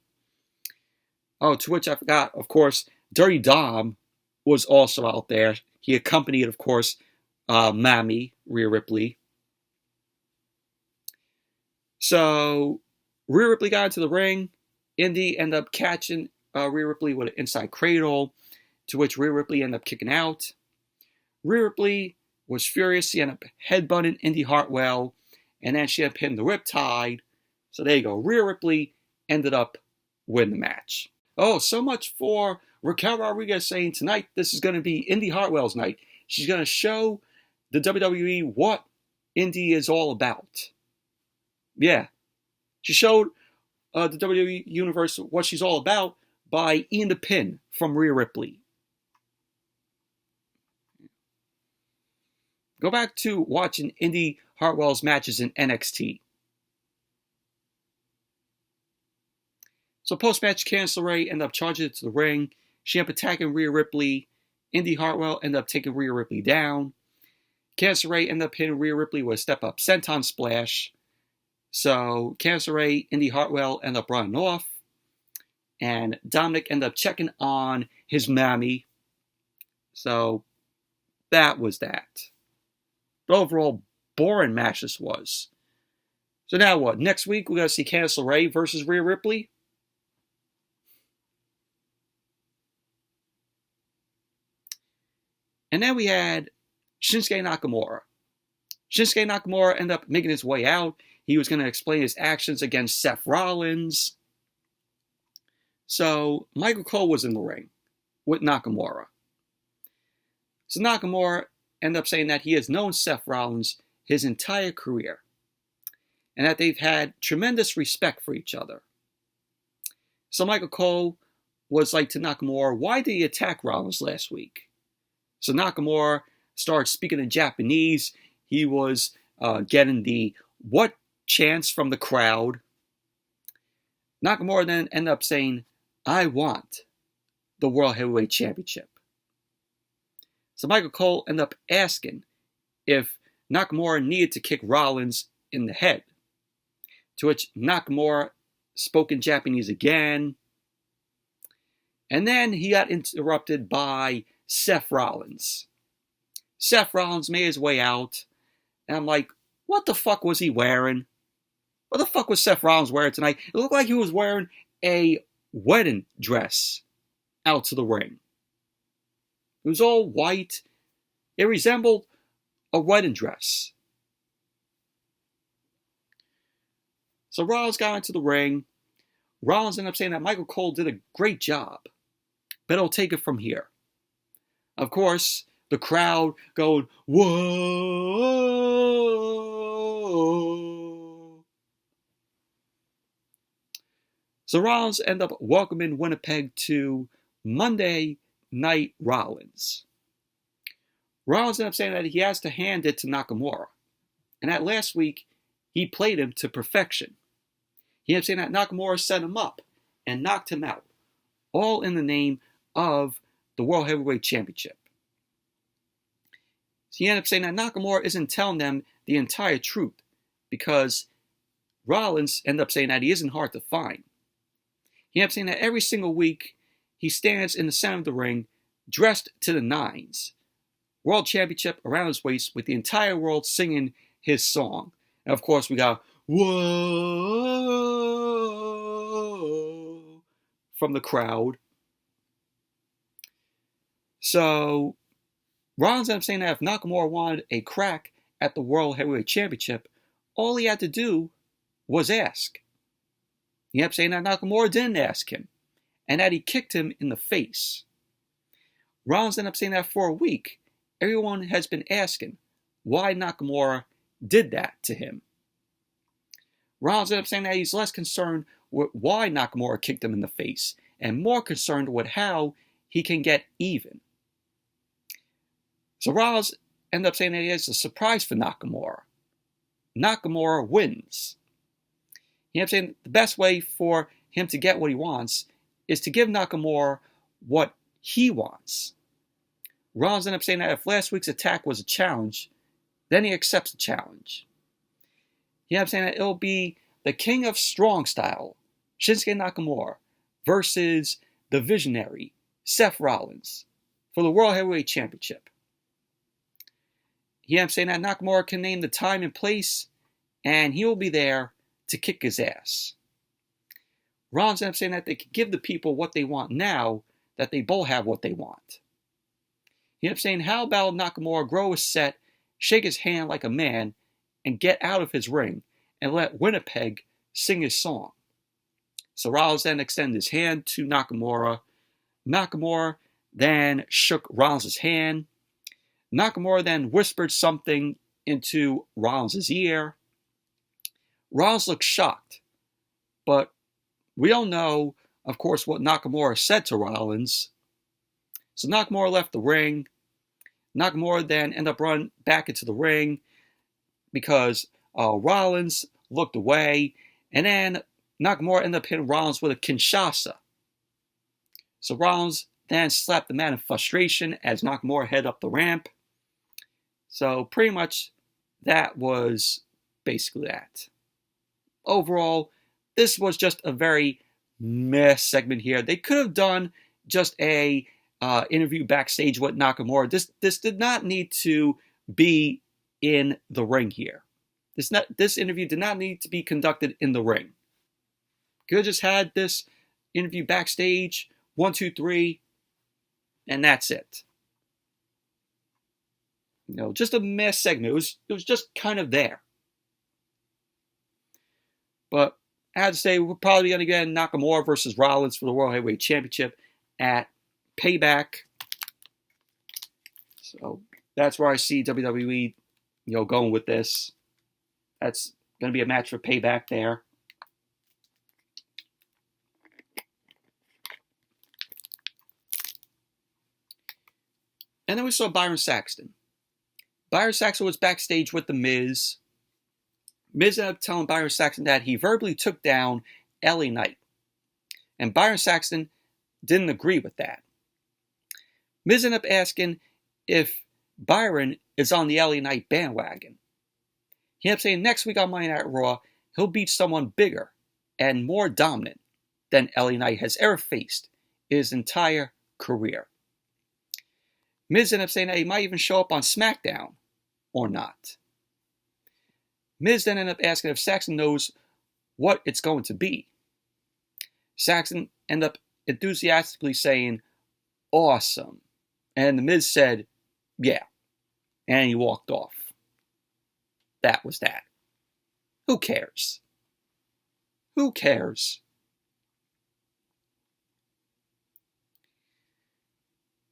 Oh, to which I forgot, of course, Dirty Dom was also out there. He accompanied, of course, Mami, Rhea Ripley. So Rhea Ripley got into the ring. Indi ended up catching Rhea Ripley with an inside cradle, to which Rhea Ripley ended up kicking out. Rhea Ripley was furious. She ended up headbutting Indi Hartwell, and then she ended up hitting the Riptide. So there you go. Rhea Ripley ended up winning the match. Oh, so much for Raquel Rodriguez saying tonight this is going to be Indi Hartwell's night. She's going to show the WWE what Indi is all about. Yeah. She showed the WWE Universe what she's all about by eating the pin from Rhea Ripley. Go back to watching Indi Hartwell's matches in NXT. So post-match, Candice LeRae ended up charging it to the ring. She ended up attacking Rhea Ripley. Indi Hartwell ended up taking Rhea Ripley down. Candice LeRae ended up hitting Rhea Ripley with a step-up senton splash. So Candice LeRae, Indi Hartwell ended up running off. And Dominic ended up checking on his mammy. So that was that. But overall, boring match this was. So now what? Next week, we're going to see Candice LeRae versus Rhea Ripley. And then we had Shinsuke Nakamura. Shinsuke Nakamura ended up making his way out. He was going to explain his actions against Seth Rollins. So Michael Cole was in the ring with Nakamura. So Nakamura ended up saying that he has known Seth Rollins his entire career, and that they've had tremendous respect for each other. So Michael Cole was like to Nakamura, why did he attack Rollins last week? So Nakamura started speaking in Japanese. He was getting the what chants from the crowd. Nakamura then ended up saying, I want the World Heavyweight Championship. So Michael Cole ended up asking if Nakamura needed to kick Rollins in the head. To which Nakamura spoke in Japanese again. And then he got interrupted by Seth Rollins. Seth Rollins made his way out. And I'm like, what the fuck was he wearing? What the fuck was Seth Rollins wearing tonight? It looked like he was wearing a wedding dress out to the ring. It was all white. It resembled a wedding dress. So Rollins got into the ring. Rollins ended up saying that Michael Cole did a great job, but he'll take it from here. Of course, the crowd going, whoa. So Rollins ended up welcoming Winnipeg to Monday Night Rollins. Rollins ended up saying that he has to hand it to Nakamura. And that last week, he played him to perfection. He ended up saying that Nakamura set him up and knocked him out. All in the name of the World Heavyweight Championship. So he ended up saying that Nakamura isn't telling them the entire truth, because Rollins ended up saying that he isn't hard to find. He ended up saying that every single week, he stands in the center of the ring, dressed to the nines. World Championship around his waist with the entire world singing his song. And of course, we got, whoa, from the crowd. So, Rollins ended up saying that if Nakamura wanted a crack at the World Heavyweight Championship, all he had to do was ask. He ended up saying that Nakamura didn't ask him, and that he kicked him in the face. Rollins ended up saying that for a week, everyone has been asking why Nakamura did that to him. Rollins ended up saying that he's less concerned with why Nakamura kicked him in the face, and more concerned with how he can get even. So Rollins ended up saying that he has a surprise for Nakamura. Nakamura wins. He ended up saying the best way for him to get what he wants is to give Nakamura what he wants. Rollins ended up saying that if last week's attack was a challenge, then he accepts the challenge. He ended up saying that it'll be the King of Strong Style, Shinsuke Nakamura, versus the Visionary, Seth Rollins for the World Heavyweight Championship. I'm saying that Nakamura can name the time and place, and he will be there to kick his ass. Rollins ended up saying that they can give the people what they want now that they both have what they want. He ended up saying, how about Nakamura grow a set, shake his hand like a man, and get out of his ring and let Winnipeg sing his song. So Rollins then extended his hand to Nakamura. Nakamura then shook Rollins' hand. Nakamura then whispered something into Rollins' ear. Rollins looked shocked, but we don't know, of course, what Nakamura said to Rollins. So Nakamura left the ring. Nakamura then ended up running back into the ring because Rollins looked away, and then Nakamura ended up hitting Rollins with a Kinshasa. So Rollins then slapped the man in frustration as Nakamura headed up the ramp. So pretty much that was basically that. Overall, this was just a very meh segment here. They could have done just a interview backstage with Nakamura. This did not need to be in the ring here. This interview did not need to be conducted in the ring. Could have just had this interview backstage, 1, 2, 3, and that's it. Just a meh segment. It was just kind of there. But I had to say, we're probably going to get Nakamura versus Rollins for the World Heavyweight Championship at Payback. So that's where I see WWE, going with this. That's going to be a match for Payback there. And then we saw Byron Saxton. Byron Saxton was backstage with The Miz. Miz ended up telling Byron Saxton that he verbally took down LA Knight. And Byron Saxton didn't agree with that. Miz ended up asking if Byron is on the LA Knight bandwagon. He ended up saying next week on Monday Night Raw, he'll beat someone bigger and more dominant than LA Knight has ever faced in his entire career. Miz ended up saying that he might even show up on SmackDown or not. Miz then ended up asking if Saxton knows what it's going to be. Saxton ended up enthusiastically saying, awesome. And the Miz said, yeah. And he walked off. That was that. Who cares? Who cares?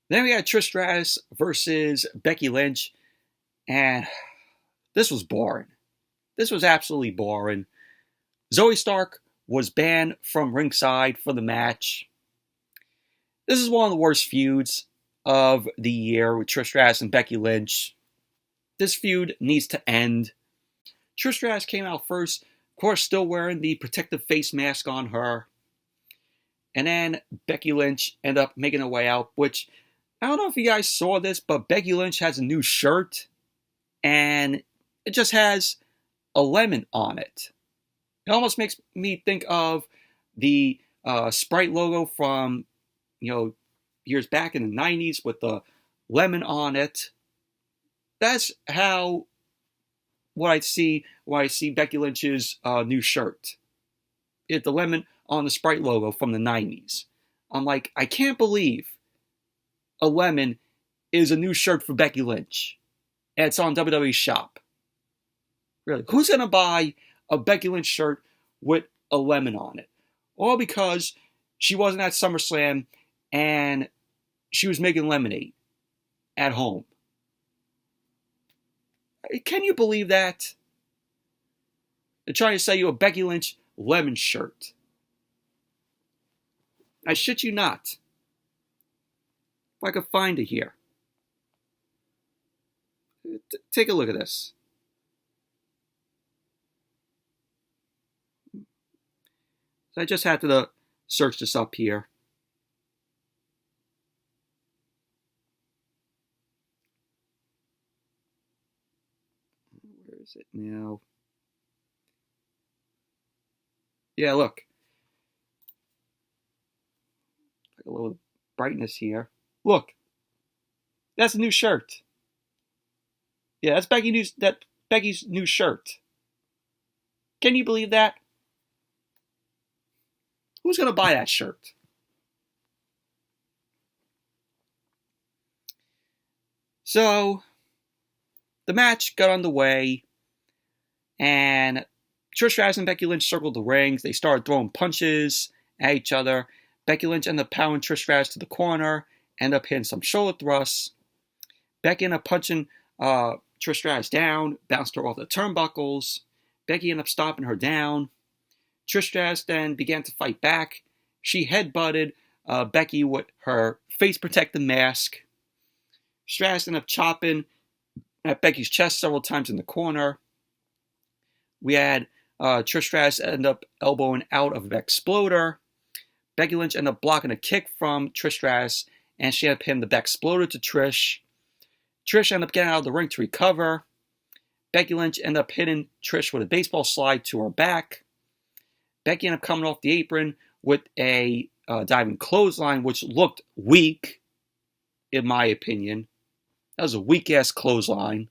Then we had Trish Stratus versus Becky Lynch. And this was boring. This was absolutely boring. Zoe Stark was banned from ringside for the match. This is one of the worst feuds of the year with Trish Stratus and Becky Lynch. This feud needs to end. Trish Stratus came out first, of course still wearing the protective face mask on her. And then Becky Lynch ended up making her way out, which, I don't know if you guys saw this, but Becky Lynch has a new shirt. And it just has a lemon on it. It almost makes me think of the Sprite logo from, years back in the 90s with the lemon on it. That's how what I see when I see Becky Lynch's new shirt. It's the lemon on the Sprite logo from the 90s. I'm like, I can't believe a lemon is a new shirt for Becky Lynch. And it's on WWE Shop. Really, who's going to buy a Becky Lynch shirt with a lemon on it? All because she wasn't at SummerSlam and she was making lemonade at home. Can you believe that? They're trying to sell you a Becky Lynch lemon shirt. I shit you not. If I could find it here. Take a look at this. So I just had to search this up here. Where is it now? Yeah, look. Like a little brightness here. Look. That's a new shirt. Yeah, that's Becky's new shirt. Can you believe that? Who's going to buy that shirt? So, the match got underway, and Trish Stratus and Becky Lynch circled the rings. They started throwing punches at each other. Becky Lynch ended up powering Trish Stratus to the corner, ended up hitting some shoulder thrusts. Becky ended up punching Trish Stratus down, bounced her off the turnbuckles. Becky ended up stomping her down. Trish Stratus then began to fight back. She headbutted Becky with her face-protective mask. Stratus ended up chopping at Becky's chest several times in the corner. We had Trish Stratus end up elbowing out of an exploder. Becky Lynch ended up blocking a kick from Trish Stratus, and she ended up hitting the exploder to Trish. Trish ended up getting out of the ring to recover. Becky Lynch ended up hitting Trish with a baseball slide to her back. Becky ended up coming off the apron with a diving clothesline, which looked weak, in my opinion. That was a weak-ass clothesline.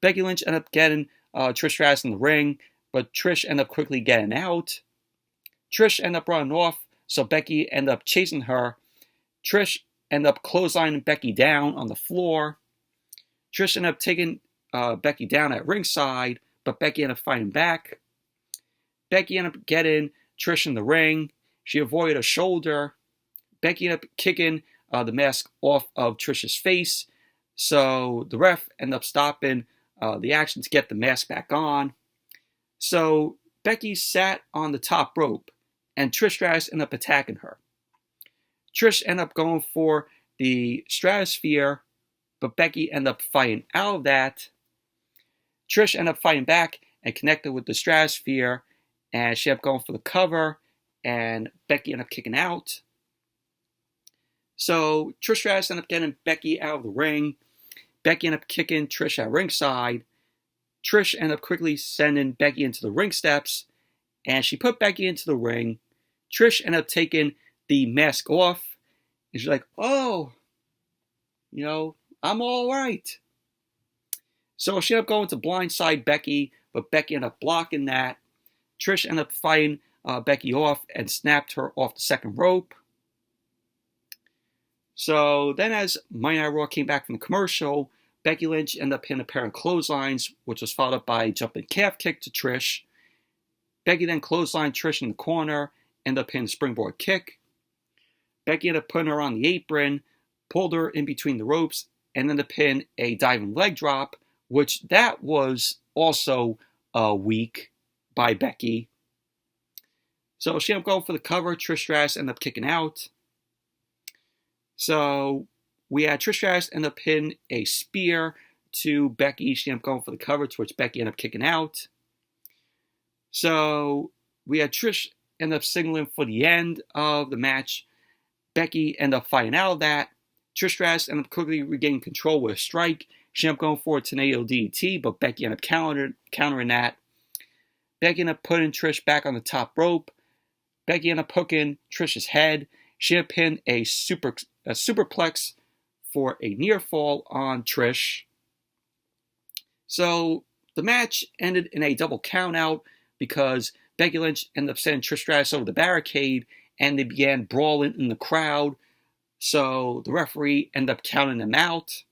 Becky Lynch ended up getting Trish Stratus in the ring, but Trish ended up quickly getting out. Trish ended up running off, so Becky ended up chasing her. Trish ended up clotheslining Becky down on the floor. Trish ended up taking Becky down at ringside, but Becky ended up fighting back. Becky ended up getting Trish in the ring. She avoided a shoulder. Becky ended up kicking the mask off of Trish's face, so the ref ended up stopping the action to get the mask back on. So Becky sat on the top rope, and Trish Stratus ended up attacking her. Trish ended up going for the Stratosphere, but Becky ended up fighting out of that. Trish ended up fighting back and connected with the Stratosphere, and she ended up going for the cover, and Becky ended up kicking out. So Trish Stratus ended up getting Becky out of the ring. Becky ended up kicking Trish at ringside. Trish ended up quickly sending Becky into the ring steps, and she put Becky into the ring. Trish ended up taking the mask off, and she's like, oh, I'm all right. So she ended up going to blindside Becky, but Becky ended up blocking that. Trish ended up fighting Becky off and snapped her off the second rope. So then as Monday Night Raw came back from the commercial, Becky Lynch ended up hitting a pair of clotheslines, which was followed up by a jumping calf kick to Trish. Becky then clotheslined Trish in the corner, ended up hitting a springboard kick. Becky ended up putting her on the apron, pulled her in between the ropes, and ended up hitting a diving leg drop, which that was also weak by Becky. So she ended up going for the cover. Trish Stratus ended up kicking out. So we had Trish Stratus end up hitting a spear to Becky. She ended up going for the cover, to which Becky ended up kicking out. So we had Trish end up signaling for the end of the match. Becky ended up fighting out of that. Trish Stratus ended up quickly regaining control with a strike. She ended up going for a tornado DDT, but Becky ended up countering that. Becky ended up putting Trish back on the top rope. Becky ended up hooking Trish's head. She ended up hitting a superplex for a near fall on Trish. So the match ended in a double countout because Becky Lynch ended up sending Trish Stratus over the barricade, and they began brawling in the crowd. So the referee ended up counting them out.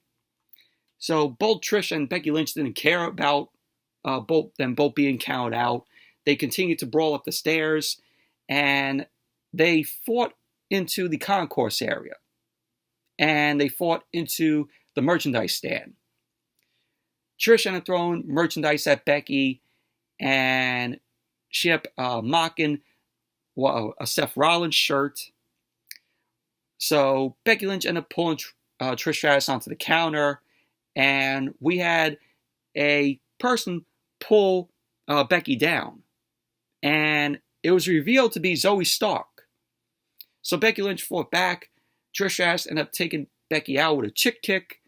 So both Trish and Becky Lynch didn't care about both being counted out. They continued to brawl up the stairs, and they fought into the concourse area. And they fought into the merchandise stand. Trish ended up throwing merchandise at Becky, and she ended up mocking a Seth Rollins shirt. So Becky Lynch ended up pulling Trish Stratus onto the counter, and we had a person pull Becky down. And it was revealed to be Zoe Stark. So Becky Lynch fought back. Trish Stratus ended up taking Becky out with a chick kick,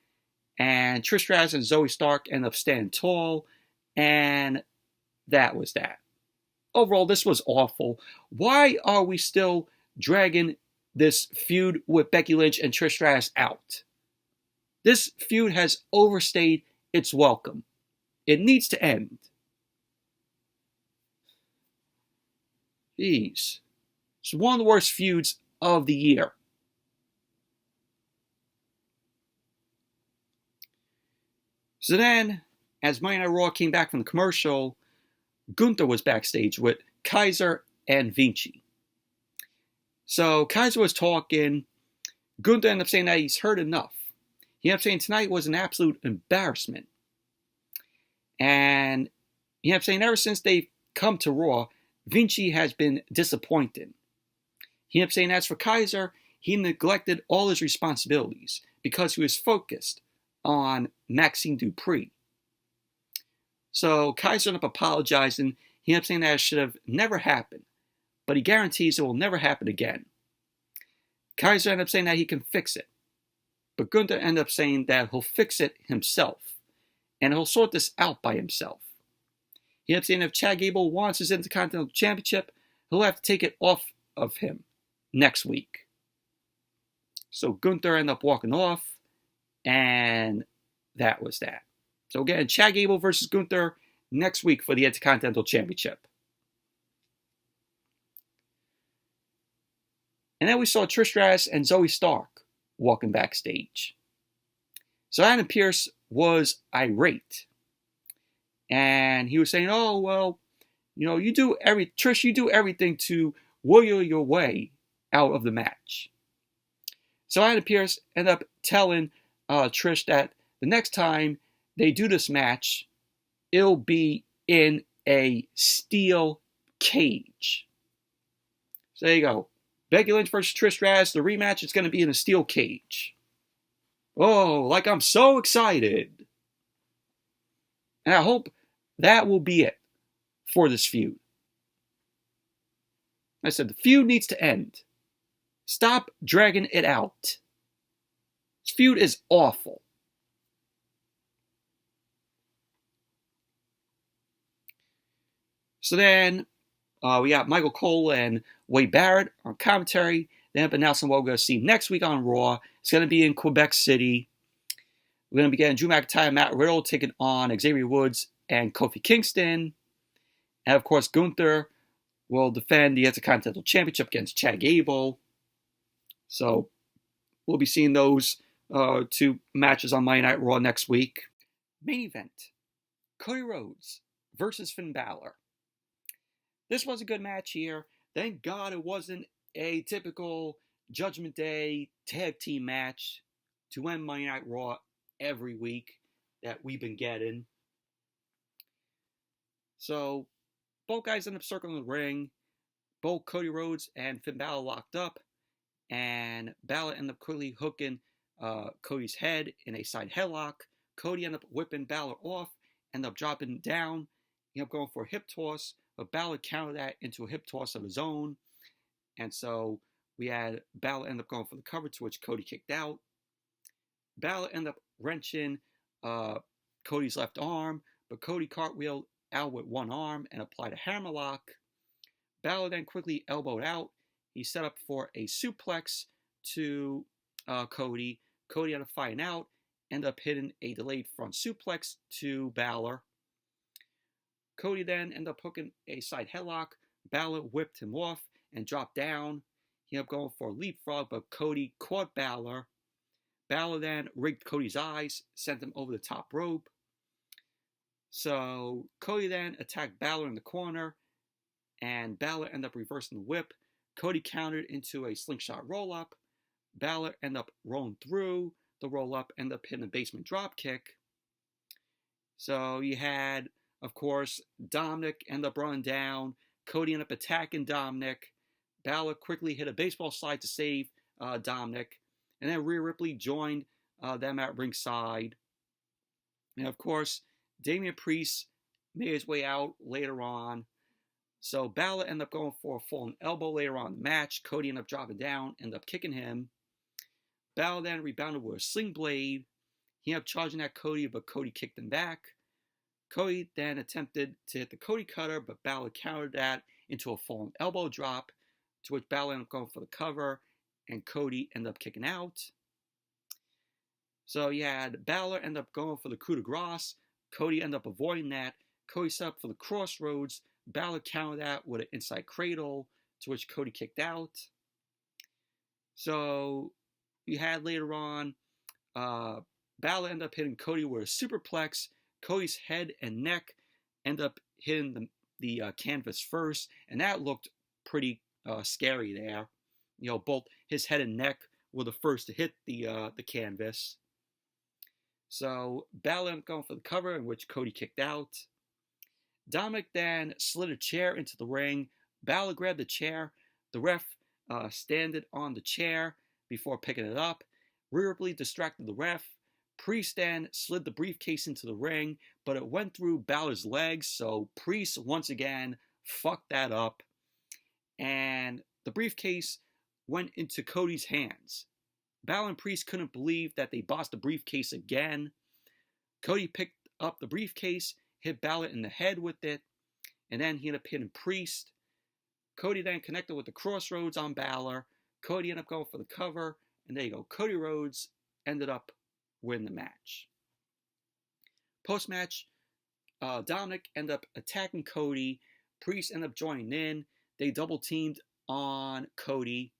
and Trish Stratus and Zoe Stark ended up standing tall, and that was that. Overall, this was awful. Why are we still dragging this feud with Becky Lynch and Trish Stratus out. This feud has overstayed its welcome. It needs to end. Jeez. It's one of the worst feuds of the year. So then, as Monday Night Raw came back from the commercial, Gunther was backstage with Kaiser and Vinci. So Kaiser was talking. Gunther ended up saying that he's heard enough. He ended up saying tonight was an absolute embarrassment. And he ended up saying ever since they've come to Raw, Vinci has been disappointing. He ended up saying as for Kaiser, he neglected all his responsibilities because he was focused on Maxine Dupree. So Kaiser ended up apologizing. He ended up saying that it should have never happened, but he guarantees it will never happen again. Kaiser ended up saying that he can fix it, but Gunther ended up saying that he'll fix it himself, and he'll sort this out by himself. He ended up saying if Chad Gable wants his Intercontinental Championship, he'll have to take it off of him next week. So Gunther ended up walking off, and that was that. So again, Chad Gable versus Gunther next week for the Intercontinental Championship. And then we saw Trish Stratus and Zoe Stark walking backstage. So Adam Pearce was irate. And he was saying, oh, well, Trish, you do everything to wiggle your way out of the match. So Adam Pearce ended up telling Trish that the next time they do this match, it'll be in a steel cage. So there you go. Becky Lynch versus Trish Stratus, the rematch is going to be in a steel cage. Oh, like I'm so excited. And I hope that will be it for this feud. I said the feud needs to end. Stop dragging it out. This feud is awful. So then we got Michael Cole and Wade Barrett on commentary. They have announced what we're going to see next week on Raw. It's going to be in Quebec City. We're going to be getting Drew McIntyre and Matt Riddle taking on Xavier Woods and Kofi Kingston. And of course, Gunther will defend the Intercontinental Championship against Chad Gable. So we'll be seeing those two matches on Monday Night Raw next week. Main event, Cody Rhodes versus Finn Balor. This was a good match here. Thank God it wasn't a typical Judgment Day tag team match to end Monday Night Raw every week that we've been getting. So both guys end up circling the ring. Both Cody Rhodes and Finn Balor locked up. And Balor ended up quickly hooking Cody's head in a side headlock. Cody ended up whipping Balor off. Ended up dropping down. He ended up going for a hip toss. But Balor countered that into a hip toss of his own. And so we had Balor end up going for the cover, to which Cody kicked out. Balor ended up wrenching Cody's left arm, but Cody cartwheeled out with one arm and applied a hammerlock. Balor then quickly elbowed out. He set up for a suplex to Cody. Cody ended up fighting out, ended up hitting a delayed front suplex to Balor. Cody then ended up hooking a side headlock. Balor whipped him off and dropped down. He ended up going for a leapfrog, but Cody caught Balor. Balor then rigged Cody's eyes, sent him over the top rope. So Cody then attacked Balor in the corner, and Balor ended up reversing the whip. Cody countered into a slingshot roll-up. Balor ended up rolling through the roll-up, ended up hitting a basement dropkick. So you had, of course, Dominic end up running down. Cody ended up attacking Dominic. Balor quickly hit a baseball slide to save Dominic. And then Rhea Ripley joined them at ringside. And of course, Damian Priest made his way out later on. So Balor ended up going for a falling elbow later on in the match. Cody ended up dropping down, ended up kicking him. Balor then rebounded with a sling blade. He ended up charging at Cody, but Cody kicked him back. Cody then attempted to hit the Cody cutter, but Balor countered that into a falling elbow drop, to which Balor ended up going for the cover, and Cody ended up kicking out. So you had Balor end up going for the coup de grace. Cody ended up avoiding that. Cody set up for the crossroads. Balor countered that with an inside cradle, to which Cody kicked out. So you had later on, Balor ended up hitting Cody with a superplex. Cody's head and neck end up hitting the canvas first, and that looked pretty scary there. Both his head and neck were the first to hit the canvas. So Balor ended up going for the cover, in which Cody kicked out. Dominic then slid a chair into the ring. Balor grabbed the chair. The ref standed on the chair before picking it up. Rhea Ripley distracted the ref. Priest then slid the briefcase into the ring, but it went through Balor's legs, so Priest once again fucked that up. And the briefcase went into Cody's hands. Balor and Priest couldn't believe that they bossed the briefcase again. Cody picked up the briefcase, hit Balor in the head with it, and then he ended up hitting Priest. Cody then connected with the crossroads on Balor. Cody ended up going for the cover, and there you go. Cody Rhodes ended up winning the match. Post-match, Dominic ended up attacking Cody. Priest ended up joining in. They double-teamed on Cody.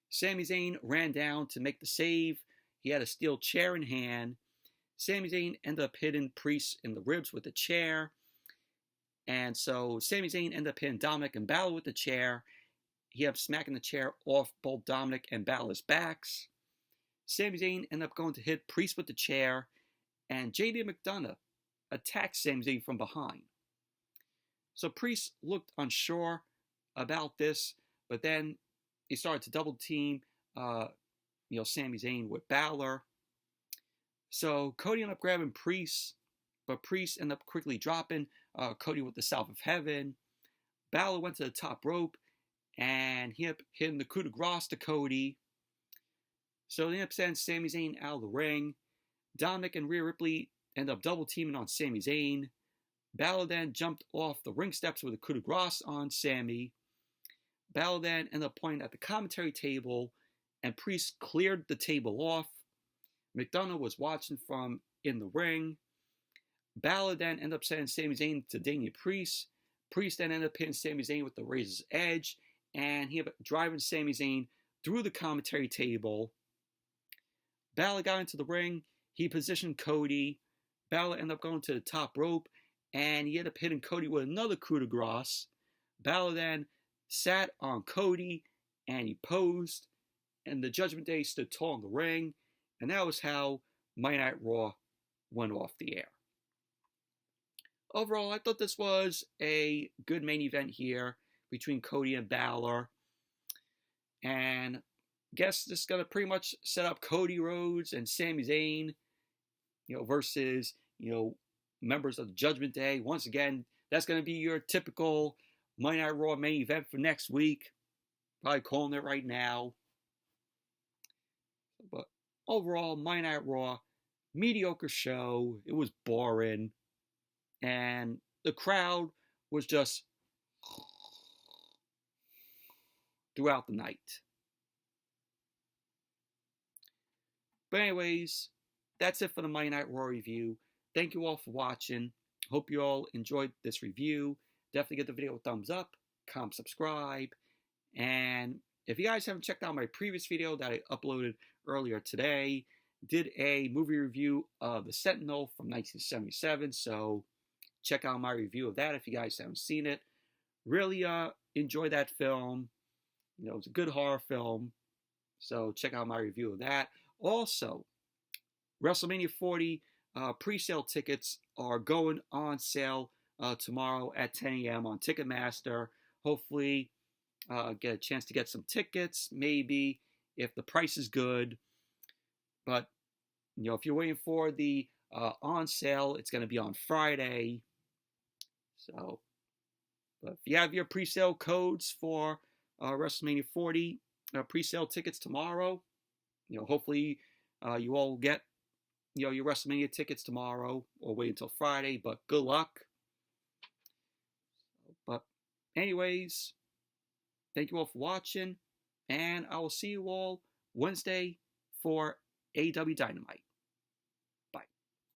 Sami Zayn ran down to make the save. He had a steel chair in hand. Sami Zayn ended up hitting Priest in the ribs with the chair. And so Sami Zayn ended up hitting Dominic and Balor with the chair. He ended up smacking the chair off both Dominic and Balor's backs. Sami Zayn ended up going to hit Priest with the chair. And JD McDonagh attacked Sami Zayn from behind. So Priest looked unsure about this, but then he started to double team, Sami Zayn with Balor. So Cody ended up grabbing Priest, but Priest ended up quickly dropping Cody with the South of Heaven. Balor went to the top rope, and he ended up hitting the coup de grace to Cody. So they ended up sending Sami Zayn out of the ring. Dominic and Rhea Ripley ended up double teaming on Sami Zayn. Balor then jumped off the ring steps with a coup de grace on Sami. Balor then ended up pointing at the commentary table, and Priest cleared the table off. McDonagh was watching from in the ring. Balor then ended up sending Sami Zayn to Damian Priest. Priest then ended up hitting Sami Zayn with the Razor's Edge, and he ended up driving Sami Zayn through the commentary table. Balor got into the ring. He positioned Cody. Balor ended up going to the top rope, and he ended up hitting Cody with another coup de grace. Balor then sat on Cody, and he posed, and the Judgment Day stood tall in the ring, and that was how Monday Night Raw went off the air. Overall, I thought this was a good main event here between Cody and Balor, and I guess this is going to pretty much set up Cody Rhodes and Sami Zayn, versus, members of the Judgment Day. Once again, that's going to be your typical Monday Night Raw main event for next week. Probably calling it right now. But overall, Monday Night Raw, mediocre show. It was boring. And the crowd was just throughout the night. But anyways, that's it for the Monday Night Raw review. Thank you all for watching. Hope you all enjoyed this review. Definitely give the video a thumbs up, comment, subscribe. And if you guys haven't checked out my previous video that I uploaded earlier today, did a movie review of The Sentinel from 1977. So check out my review of that if you guys haven't seen it. Really enjoyed that film. It's a good horror film. So check out my review of that. Also, WrestleMania 40 pre-sale tickets are going on sale tomorrow at 10 a.m. on Ticketmaster. Hopefully get a chance to get some tickets, maybe, if the price is good. But, if you're waiting for the on sale, it's going to be on Friday. So, but if you have your pre-sale codes for WrestleMania 40 pre-sale tickets tomorrow, hopefully you all get, your WrestleMania tickets tomorrow, or wait until Friday, but good luck. But anyways, thank you all for watching, and I will see you all Wednesday for AEW Dynamite.